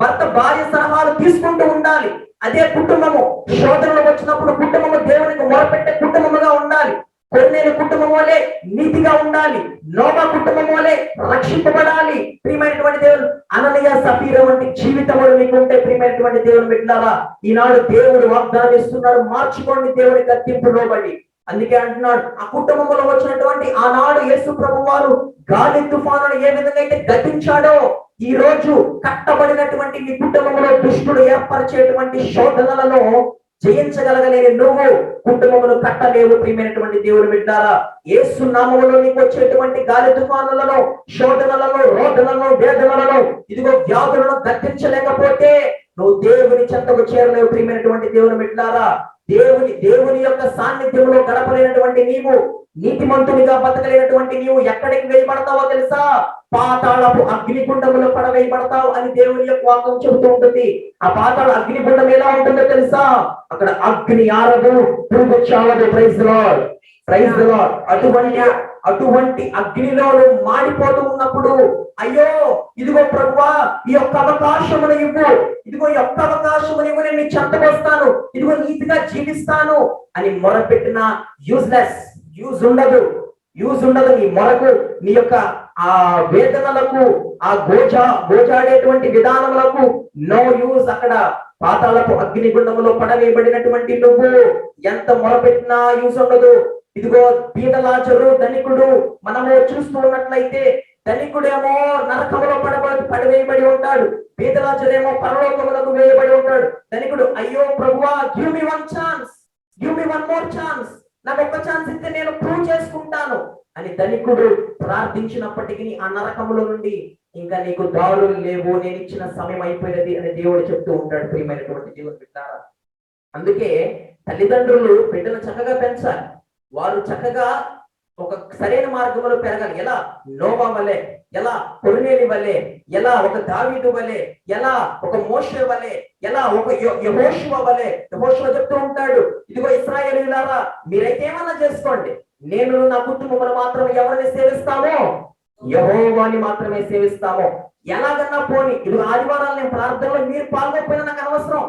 భర్త భార్య సలహాలు తీసుకుంటూ ఉండాలి. అదే కుటుంబము శోధనలు వచ్చినప్పుడు కుటుంబము దేవునికి మొరపెట్టే కుటుంబముగా ఉండాలి. కొన్నేళ్ళ కుటుంబం వలె నీతిగా ఉండాలి, నోబా కుటుంబం వలె రక్షింపబడాలి. ప్రియమైనటువంటి దేవుడు అననీయ సఫీర వంటి జీవితములు మీకుంటే ప్రియమైనటువంటి దేవుని బిడ్డలారా, ఈనాడు దేవుడు వాగ్దానం ఇస్తున్నాడు, మార్చుకోండి దేవుని గద్దింపు లోబడి. అందుకే అంటున్నాడు, ఆ కుటుంబంలో వచ్చినటువంటి ఆనాడు యేసు ప్రభు వారు గాలి తుఫానును ఏ విధంగా అయితే గద్దించాడో, ఈ రోజు కట్టబడినటువంటి మీ కుటుంబంలో దుష్టుడు ఏర్పరిచేటువంటి శోధనలను జయించగలగలేని నువ్వు కుటుంబమును కట్టలేవు. ప్రియమైనటువంటి దేవుని బిడ్డారా, యేసు నామములో నీకు వచ్చేటువంటి గాలి తుఫానులలో, శోధనలలో, రోదనలలో, వేదనలలో, ఇదిగో వ్యాధులను గద్దించలేకపోతే నువ్వు దేవుని చెంతకు చేరలేవు. ప్రియమైనటువంటి దేవుని బిడ్డారా, దేవుని యొక్క సాన్నిధ్యంలో గడపలేనటువంటి నీవు, నీతిమంతునిగా బతకలేనటువంటి నీవు ఎక్కడికి వేయబడతావో తెలుసా? పాతాళపు అగ్నిగుండములో పడవేయబడతావు అని దేవుని యొక్క వాక్యం చెబుతూ ఉంటుంది. ఆ పాతాళ అగ్నిగుండం ఎలా ఉంటుందో తెలుసా? అక్కడ అగ్ని ఆరదు, పురుగు చావదు. Praise the lord, praise the lord. అటువంటి అగ్నిలో మాడిపోతూ ఉన్నప్పుడు అయ్యో ఇదిగో ప్రభువా ఈ యొక్క అవకాశమును ఇవ్వు, ఇదిగో ఈ యొక్క అవకాశమును ఇవ్వు, నేను నీ చెంతకు వస్తాను, ఇదిగో నీతిగా జీవిస్తాను అని మొరపెట్టిన యూజ్ ఉండదు. నీ మొరకు, నీ యొక్క ఆ వేదనలకు, ఆ గోజాడేటువంటి విధానములకు నో యూజ్. అక్కడ పాతాళపు అగ్నిగుండములో పడవేయబడినటువంటి నువ్వు ఎంత మొరపెట్టినా యూజ్ ఉండదు. ఇదిగో బీదలాజరు, ధనికుడు మనము చూస్తూ ఉన్నట్లయితే ధనికుడేమో నరకములో పడవేయబడి ఉంటాడు, బీదలాజరేమో పరలోకములకు వేయబడి ఉంటాడు. ధనికుడు అయ్యో ప్రభువా give me one chance, give me one more chance, నాకు ఒక్క ఛాన్స్ ఇస్తే నేను ప్రూవ్ చేసుకుంటాను అని ధనికుడు ప్రార్థించినప్పటికీ ఆ నరకములో నుండి ఇంకా నీకు దారులు లేవు, నేను ఇచ్చిన సమయం అయిపోయినది అని దేవుడు చెప్తూ ఉంటాడు. ప్రియమైనటువంటి దేవుని బిడ్డలారా, అందుకే తల్లిదండ్రులు బిడ్డను చక్కగా పెంచాలి, వారు చక్కగా ఒక సరైన మార్గంలో పెరగాలి. ఎలా? నోవా వలె, ఎలా కొర్నేలి వలె, ఎలా ఒక దావీదు వలె, ఎలా ఒక మోషే వలె, ఎలా ఒక యెహోషువ వలె. యెహోషువ చెప్తూ ఉంటాడు, ఇదిగో ఇశ్రాయేలీయులారా మీరైతే ఏమన్నా చేసుకోండి, నేను నా కుటుంబంలో మాత్రం ఎవరిని సేవిస్తామో? యెహోవాని మాత్రమే సేవిస్తామో. ఎలాగన్నా పోని, ఇదిగో ఆదివారాలు నేను ప్రార్థనలో మీరు పాల్గొకపోయినా నాకు అనవసరం,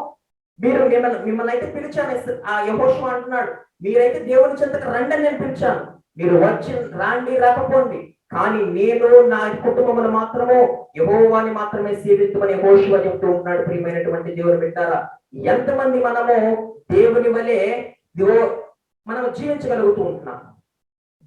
మీరు మిమ్మల్ని అయితే పిలిచాను. ఆ యెహోషువ అంటున్నాడు, మీరైతే దేవుని చెంతకు రండి అని నేను పిలిచాను, మీరు వచ్చి రాండి రాకపోండి, కానీ నేను నా కుటుంబమును మాత్రము యెహోవాని మాత్రమే సేవించమని యెహోషువ చెప్తూ ఉన్నాడు. ప్రియమైనటువంటి దేవుని బిడ్డలారా, ఎంతమంది మనము దేవుని వలె మనం జీవించగలుగుతూ ఉంటున్నాం?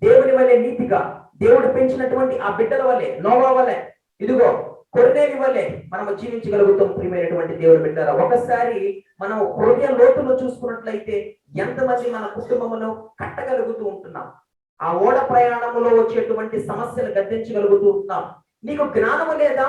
దేవుని వలె నీతిగా, దేవుడు పెంచినటువంటి ఆ బిడ్డల వలె, నోవా వలె, ఇదిగో కొర్నేలి వలె మనము జీవించగలుగుతాం. ప్రియమైనటువంటి దేవుని బిడ్డలారా, ఒకసారి మనం హృదయ లోతులో చూసుకున్నట్లయితే ఎంతమంది మన కుటుంబమును కట్టగలుగుతూ ఉంటున్నాం, ఆ ఓడ ప్రయాణములో వచ్చేటువంటి సమస్యలు గద్దించగలుగుతూ ఉంటున్నాం. నీకు జ్ఞానము లేదా?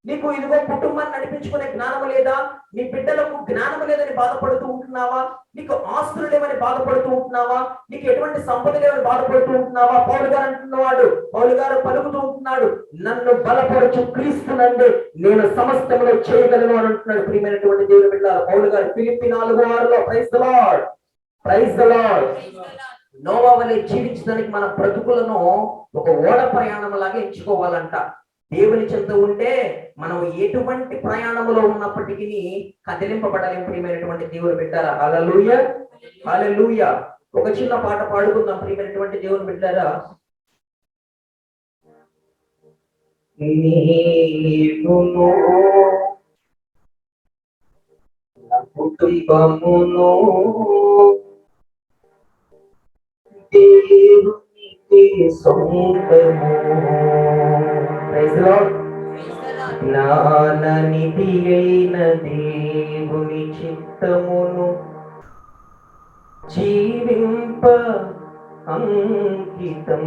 నీకు ఇదిగో కుటుంబాన్ని నడిపించుకునే జ్ఞానం లేదా, నీ బిడ్డలకు జ్ఞానం లేదని బాధపడుతూ ఉంటున్నావా, నీకు ఆస్తులు లేవని బాధపడుతూ ఉంటున్నావా, నీకు ఎటువంటి సంపద లేవని బాధపడుతూ ఉంటున్నావా? పౌలు గారు అంటున్నవాడు, పౌలు గారు పలుకుతూ ఉంటున్నాడు, నన్ను బలపరచు క్రీస్తునందు నేను సమస్తములో చేయగలను అని అంటున్నాడు. ప్రియమైనటువంటి దేవుని బిడ్డలారా, పౌలు గారు ఫిలిప్పీ 4:6 praise the lord, praise the lord. నోవా వలె జీవించడానికి మన బ్రతుకులను ఒక ఓడ ప్రయాణం లాగా ఎంచుకోవాలంట. దేవుని చెంత ఉంటే మనం ఎటువంటి ప్రయాణంలో ఉన్నప్పటికీ కదిలింపబడాలి. ప్రియమైనటువంటి దేవుని బిడ్డారా, హల్లెలూయా, హల్లెలూయా. ఒక చిన్న పాట పాడుకుందాం ప్రియమైనటువంటి దేవుని బిడ్డారా. నీవును నా కుటుంబమును దేవునికి సొంతము. Praise the lord. జ్ఞాననిధి అయిన దేవుని చిత్తమును జీవింప అంకితం.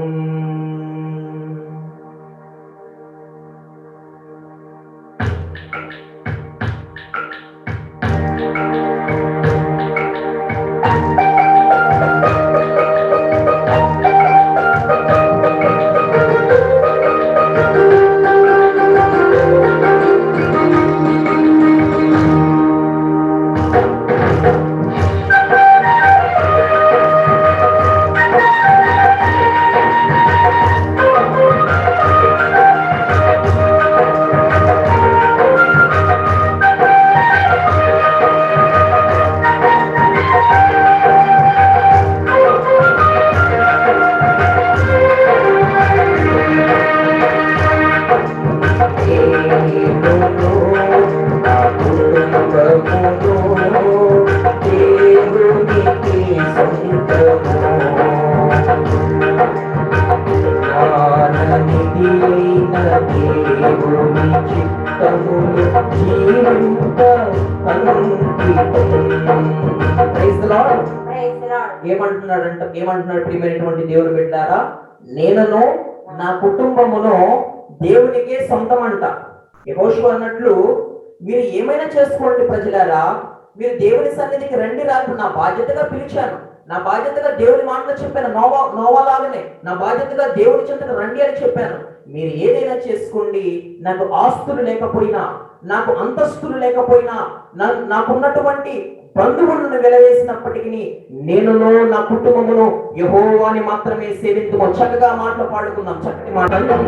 ఏమంటున్నాడు ప్రియమైనటువంటి దేవుని బిడ్డారా, నేనును నా కుటుంబమును దేవునికే సొంతం అంట. యెహోషువ అన్నట్లు మీరు ఏమైనా చేసుకోండి ప్రజలారా, మీరు దేవుని సన్నిధికి రండి రాదు. నా బాధ్యతగా పిలిచాను, నా బాధ్యతగా దేవుని మాటలు చెప్పాను. నోవాలాగానే నా బాధ్యతగా దేవుని చెంతకు రండి అని చెప్పాను. మీరు ఏదైనా చేసుకోండి. నాకు ఆస్తులు లేకపోయినా, నాకు అంతస్తులు లేకపోయినా, నాకున్నటువంటి బంధువులను వెలవేసినప్పటికీ నేనును నా కుటుంబమును యెహోవాని మాత్రమే సేవించుము. చక్కగా మాటలు పాడుకుందాం, చక్కటి మాటలు.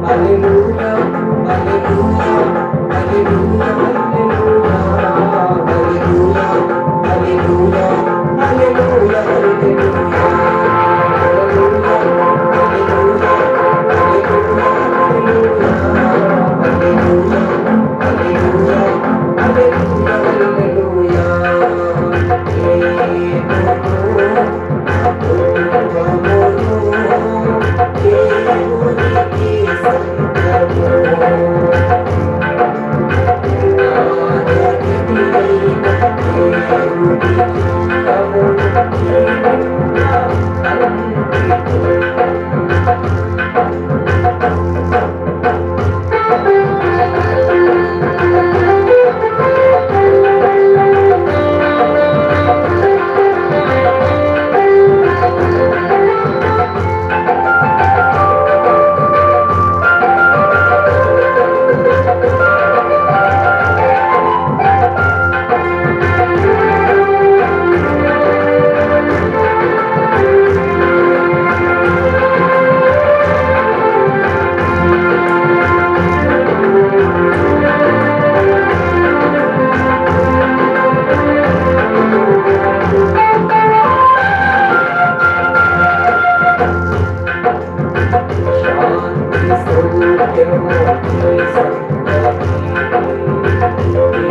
Hallelujah, hallelujah, hallelujah, hallelujah.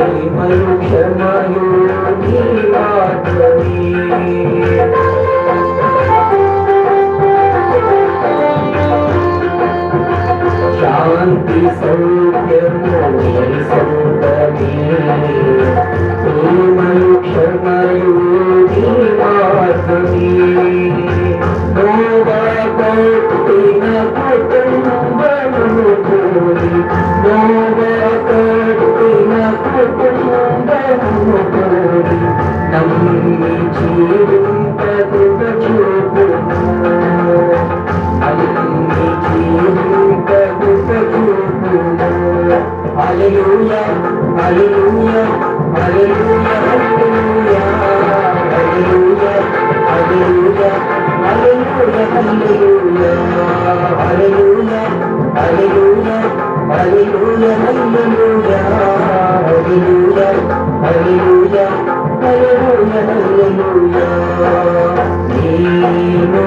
ప్రేమయు క్షమయు నీ మాత్రమే. శాంతి సౌఖ్యము నీ సొంతమే. ప్రేమయు క్షమయు నీ మాత్రమే. నోవా కట్టిన కుటుంబమును పోలి, నోవా కట్టిన కుటుంబమును పోలి, నమ్మి జీవింపదు చూపును. నమ్మి జీవింపదు చూపును. హల్లెలూయా హల్లెలూయా హల్లెలూయా హల్లెలూయా హల్లెలూయా హల్లెలూయా హల్లెలూయా హల్లెలూయా హల్లెలూయా హల్లెలూయా హల్లెలూయా హల్లెలూయా హల్లెలూయా హల్లెలూయా హల్లెలూయా హల్లెలూయా. నేను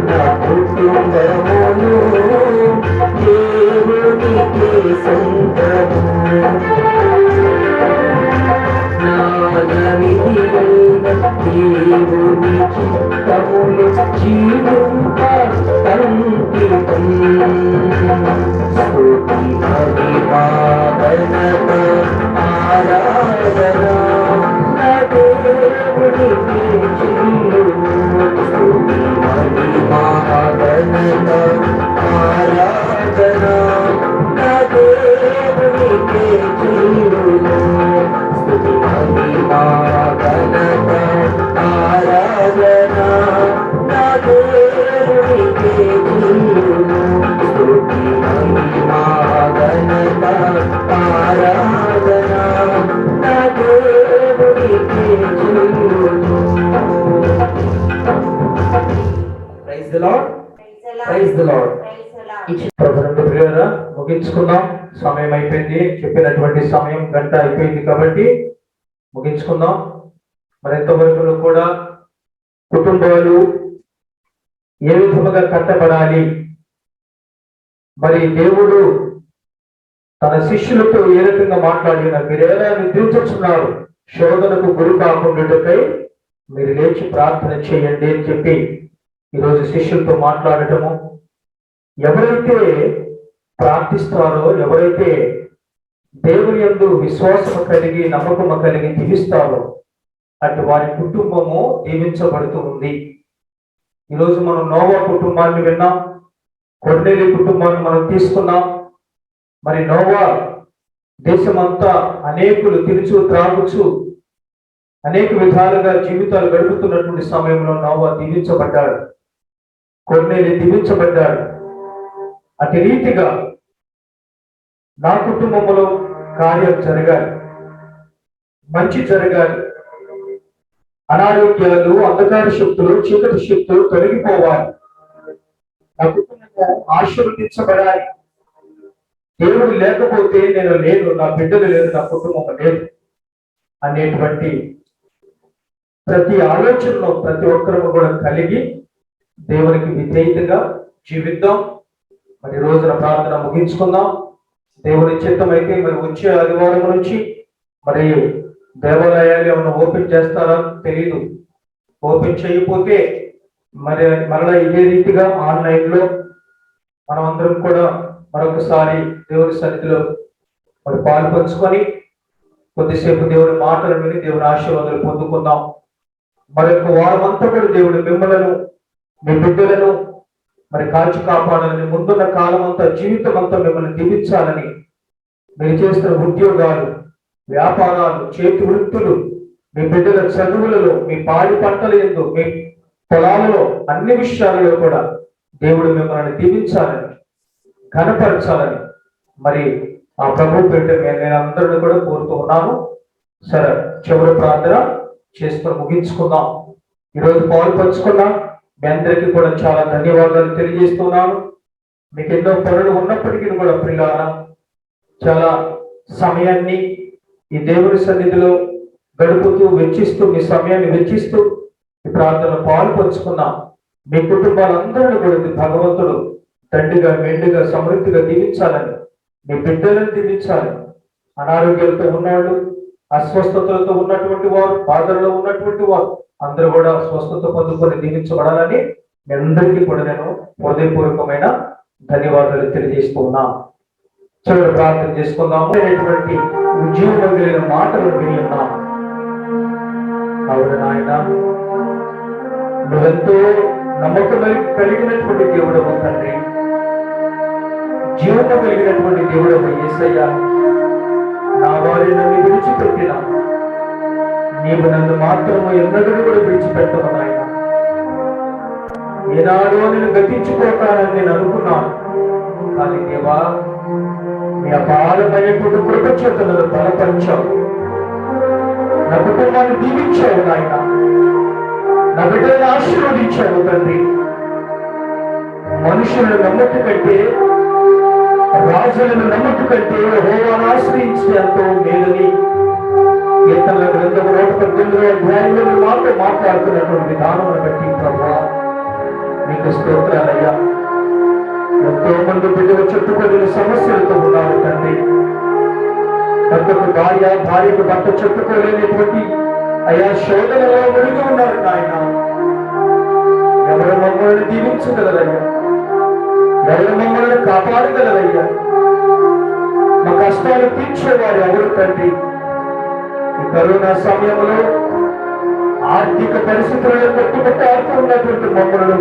నా కుటుంబమును దేవునికే సొంతము. దేవుని చిత్తములు జీవింప అంకితం. స్తుతి మహిమాగణత ఆరాధన నా దేవునికి చెల్లును. స్తుతి మహిమాగణత ఆరాధన నా దేవునికి చెల్లును. స్తుతి మహిమా ఘనత ఆరాధన నా దేవునికి చెల్లును. స్తుతి మహిమా ఘనత ఆరాధన నా దేవునికి చెల్లును. Praise the lord. Praise the lord. ప్రభునందు ప్రియులారా, ముగించుకుందాం. సమయం అయిపోయింది. చెప్పినటువంటి సమయం గంట అయిపోయింది కాబట్టి ముగించుకుందాం. మరి ఎంతవరకు కూడా కుటుంబాలు ఏ విధముగా కట్టబడాలి, మరి దేవుడు తన శిష్యులతో ఏ రకంగా మాట్లాడిన మీరు ఎలా నిద్రించున్నారు, శోధనకు గురి కాకుండాకై మీరు లేచి ప్రార్థన చేయండి అని చెప్పి ఈరోజు శిష్యులతో మాట్లాడటము. ఎవరైతే ప్రార్థిస్తారో, ఎవరైతే దేవుని యందు విశ్వాసము కలిగి నమ్మకము కలిగి జీవిస్తారో అటు వారి కుటుంబము దీవించబడుతూ ఉంది. ఈరోజు మనం నోవా కుటుంబాన్ని విన్నాం, కొర్నేలి కుటుంబాన్ని మనం తీసుకున్నాం. మరి నోవా దేశమంతా అనేకులు తినుచు త్రాగుచు అనేక విధాలుగా జీవితాలు గడుపుతున్నటువంటి సమయంలో నోవా దీవించబడ్డాడు, కొర్నేలి దీవించబడ్డాడు. అటు రీతిగా నా కుటుంబంలో కార్యం జరగాలి, మంచి జరగాలి, అనారోగ్యాలు, అంధకార శక్తులు, చీకటి శక్తులు తొలగిపోవాలి, నా కుటుంబం ఆశీర్వదించబడాలి. దేవుడు లేకపోతే నేను లేదు, నా బిడ్డలు లేదు, నా కుటుంబం లేదు అనేటువంటి ప్రతి ఆలోచనలో ప్రతి ఒక్కరూ కూడా కలిగి దేవునికి విధేయతగా జీవిద్దాం. మరి రోజున ప్రార్థన ముగించుకుందాం. దేవుని చిత్తం అయితే మరి వచ్చే ఆదివారం నుంచి మరి దేవాలయాలు ఏమైనా ఓపెన్ చేస్తారా తెలియదు. ఓపెన్ చేయకపోతే మరి మరలా ఇదే రీతిగా ఆన్లైన్లో మనం అందరం కూడా మరొకసారి దేవుని సన్నిధిలో మరి పాలు పంచుకొని కొద్దిసేపు దేవుని మాటలు విని దేవుని ఆశీర్వాదాలు పొందుకుందాం. మరొక వారం అంతా కూడా దేవుడు మిమ్మలను, మీ బిడ్డలను మరి కాచి కాపాడాలని, ముందున్న కాలం అంతా జీవితం అంతా మిమ్మల్ని దీవించాలని, మీరు చేస్తున్న ఉద్యోగాలు, వ్యాపారాలు, చేతి వృత్తులు, మీ బిడ్డల చదువులలో, మీ పాడి పంటల యందు, మీ పొలాలలో, అన్ని విషయాలలో కూడా దేవుడు మిమ్మల్ని దీవించాలని, ఘనపరచాలని మరి ఆ ప్రభు బిడ్డ నేను అందరిని కూడా కోరుతూ ఉన్నాను. సరే, చివరి ప్రార్థన చేసుకొని ముగించుకుందాం. ఈరోజు పాలు పంచుకున్నాం. మీ అందరికీ కూడా చాలా ధన్యవాదాలు తెలియజేస్తున్నాను. మీకు ఎన్నో పనులు ఉన్నప్పటికీ కూడా ప్రియులారా, చాలా సమయాన్ని ఈ దేవుని సన్నిధిలో గడుపుతూ వెచ్చిస్తూ, మీ సమయాన్ని వెచ్చిస్తూ ఈ ప్రార్థన పాలు పంచుకున్నాం. మీ కుటుంబాలందరినీ కూడా భగవంతుడు తండ్రిగా, మెండుగా, సమృద్ధిగా దీవించాలని, మీ బిడ్డలను దీవించాలని, అనారోగ్యాలతో ఉన్నవాళ్ళు, అస్వస్థతలతో ఉన్నటువంటి వారు, బాధల్లో ఉన్నటువంటి వారు అందరూ కూడా స్వస్థత పొందుకొని దీవించబడాలని మీ అందరికీ కూడా నేను హృదయపూర్వకమైన ధన్యవాదాలు తెలియజేస్తూ ఉన్నాం. చివరి ప్రార్థన చేసుకుందాము. అనేటువంటి ఉద్యోగం కలిగిన మాటలు విని ఉన్నాం. అవును నాయన, నువ్వెంతో నమ్మకం కలిగినటువంటి దేవుడవు తండ్రి, జీవము కలిగినటువంటి దేవుడవు యేసయ్య. నా వారిని నన్ను విడిచిపెట్టిన నీవు నన్ను మాత్రము ఎన్నడూ కూడా విడిచిపెట్టవు నాయన. ఏనాడో నేను గతించిపోతానని నేను అనుకున్నాను, కానీ దేవా నీ అపారమైనటువంటి కృప చేత నన్ను బలపరిచావు, నా కుటుంబాన్ని దీవించావు నాయన, నా బిడ్డలను ఆశీర్వదించావు తండ్రి. మనుషులను నమ్మకం కంటే, రాజులను నమ్మకం కంటే యెహోవాను ఆశ్రయించి ఎంతో మేలని కీర్తనల గ్రంథం 118వ అధ్యాయంలో మాతో మాట్లాడుతున్నటువంటి విధానమును బట్టి ప్రభువా నీకు స్తోత్రాలయ్యా. ఎంతో మంది బిడ్డలు చెప్పుకోలేని సమస్యలతో ఉన్నారు తండ్రి. భర్తకు భార్య, భార్యకు భర్త చెప్పుకోలేనటువంటి అయా శోధనలో మునిగి ఉన్నారు నాయన. ఎవరు మమ్మల్ని దీవించగలరయ్యా, ఎవరు మమ్మల్ని కాపాడగలరయ్యా, మా కష్టాలు తీర్చేవారు ఎవరు తండ్రి? ఈ కరోనా సమయంలో ఆర్థిక పరిస్థితులలో కొట్టుకొట్టాడుతూ ఉన్నటువంటి మమ్మల్ని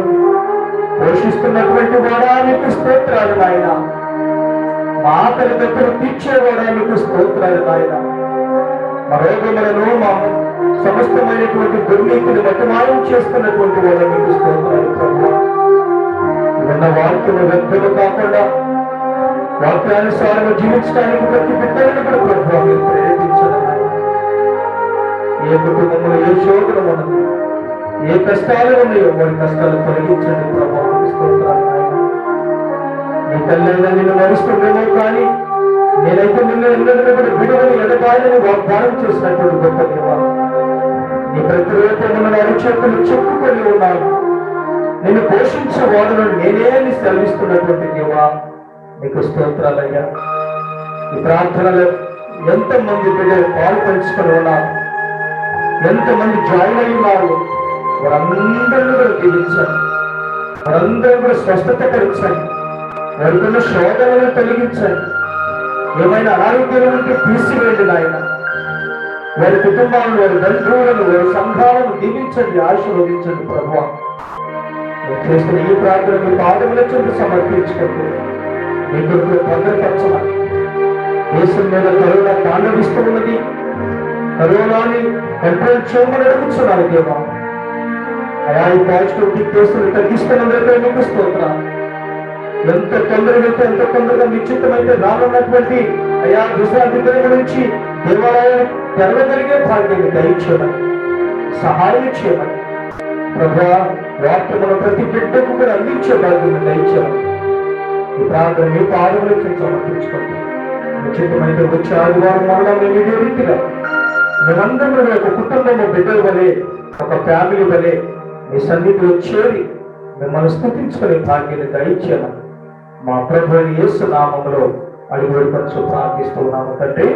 పోషిస్తున్నటువంటి వాడానికి స్తోత్రాలు నాయన. మా ఆకలి దగ్గర తీర్చేవాడానికి స్తోత్రాలు నాయన. మా రోగములను, మా సమస్తమైనటువంటి దుర్నీతిని మతమాయం చేస్తున్నటువంటి వాళ్ళకి స్తోత్రాలు ప్రభువా. ఉన్న వాక్యము వ్యక్తులు కాకుండా వాక్యానుసారంగా జీవించడానికి ప్రతి బిడ్డలను కూడా ప్రభువా మీరు ప్రేరేపించడం. ఏ కుటుంబంలో ఏ శోధన ఉన్నది, ఏ కష్టాలు ఉన్నాయో వారి కష్టాలు తొలగించండి ప్రభావం. నీ తల్లైనా నిన్ను మరుస్తుండేమో, కానీ నేనైతే నిన్ను ఎన్నడూ కూడా విడువని ఎడబాయని వాగ్దానం చేసినటువంటి గొప్ప దేవా, నీ ప్రతిరూపమున్న అరిచేతులు చెప్పుకొని ఉన్నాను. నిన్ను పోషించే వాడును నేనే అని సెలవిస్తున్నటువంటి దేవా నీకు స్తోత్రాలయ్యా. ఈ ప్రార్థనలో ఎంతమంది బిడ్డలు పాలు పంచుకొని ఉన్నారు, ఎంతమంది జాయిన్ అయి ఉన్నారు, వారందరినీ కూడా దీవించండి, వారందరూ కూడా స్వస్థత పరచండి, వారికున్న శోధనలను తొలగించండి. ఏమైనా అనారోగ్యాలు ఉంటే తీసివేయండి నాయన. వారి కుటుంబాలను, వారి బంధువులను, వారి సంఘాలను దీవించండి, ఆశీర్వదించండి ప్రభువా. చేస్తున్న ఈ ప్రార్థన మీ పాదముల చెంది సమర్పించుకుంటూ మీ కొరకు భద్రపరచమని. దేశం మీద కరోనా తాండవిస్తూ ఉన్నది, కరోనాని కంట్రోల్ చేయమని అడుగుతున్నాను దేవా. అయా ఈ పాజిటివిటీ కేసులు తగ్గిస్తున్నందుకే మీకు స్తోత్రాలు. ఎంత తొందరగా ఎంత తొందరగా నిశ్చితమైతే రానున్నటువంటి అయా విశ్రాంతి దినం నుంచి దేవాలయం తెరవగలిగే భాగ్యాన్ని దయచేయమని, సహాయం చేయమని ప్రభువా. వాక్యమును ప్రతి బిడ్డకు కూడా అందించే భాగ్యాన్ని దయచేయమని ఈ ప్రార్థన మీ పాదములకు సమర్పించుకోండి. నిశ్చితమైతే వచ్చే ఆదివారం మరలా మేము ఇదే రీతిగా మేమందరం ఒక కుటుంబము, బిడ్డల వలె, ఒక ఫ్యామిలీ వలె మీ సన్నిధిలో చేరి మిమ్మల్ని స్తుతించుకునే భాగ్యాన్ని దయచేయమని మా ప్రభు యేసు నామములో అడిగి వేడుకొంచు ప్రార్థిస్తూ ఉన్నాము తండ్రి.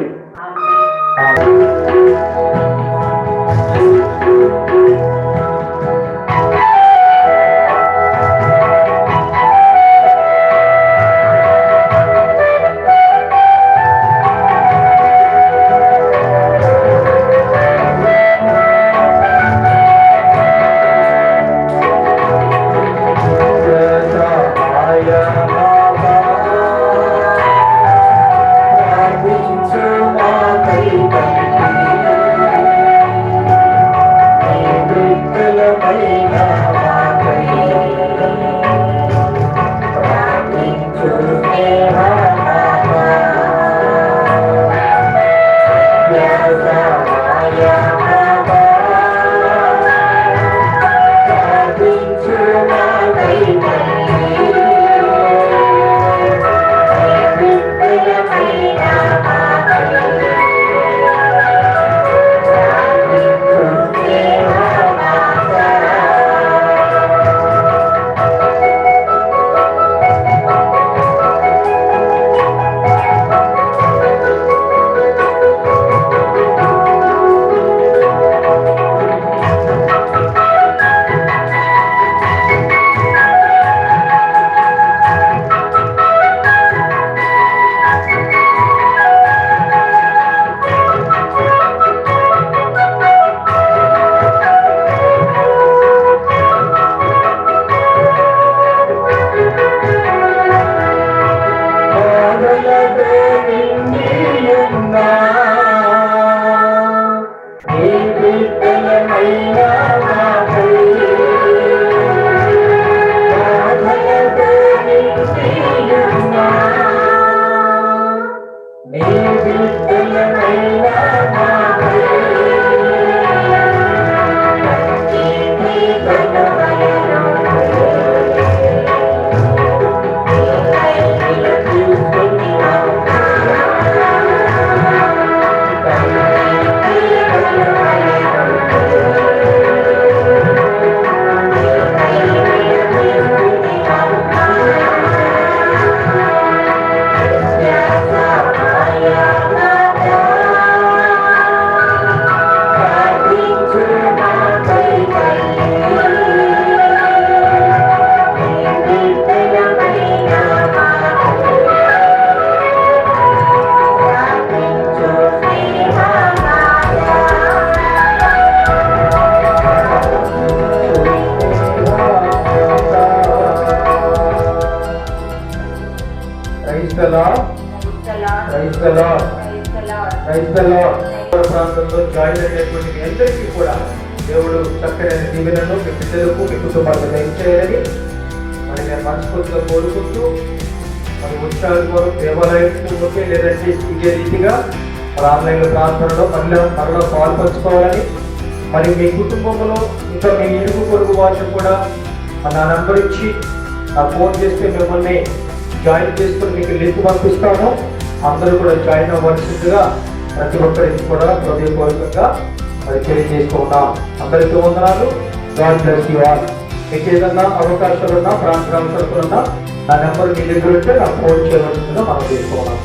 ప్రాంతంలో జాయిన్ అయినటువంటి మీ అందరికీ కూడా దేవుడు చక్కని దీవెనను మీ బిడ్డలకు మీ కుటుంబాలకు దయచేయాలని మరి నేను మనస్ఫూర్తిగా కోరుకుంటూ మరి ఉత్సాహం కొరకు దేవాలయానికి ఒకే లేదంటే ఇదే రీతిగా మరి ఆన్లైన్ ప్రార్థనలో మరలా పాల్పంచుకోవాలని మరి మీ కుటుంబంలో ఇంకా మీ ఇరుగు పొరుగు వాళ్ళు కూడా నా నంబర్ ఇచ్చి నా ఫోన్ చేస్తే మిమ్మల్ని జాయిన్ చేసుకుని మీకు లింక్ పంపిస్తాను. అందరూ కూడా జాయిన్ అవ్వాల్సిందిగా ప్రతి ఒక్కరికి కూడా హృదయపూర్వకంగా మరి తెలియజేసుకున్నాం. అందరికీ వందనాలు. God bless you all. మీకు ఏదన్నా అవకాశాలున్నా ప్రాంతాలు నా నెంబర్ మీ దగ్గర ఉంటే నాకు ఫోన్ చేయవలసిందిగా మనం చేసుకున్నాం.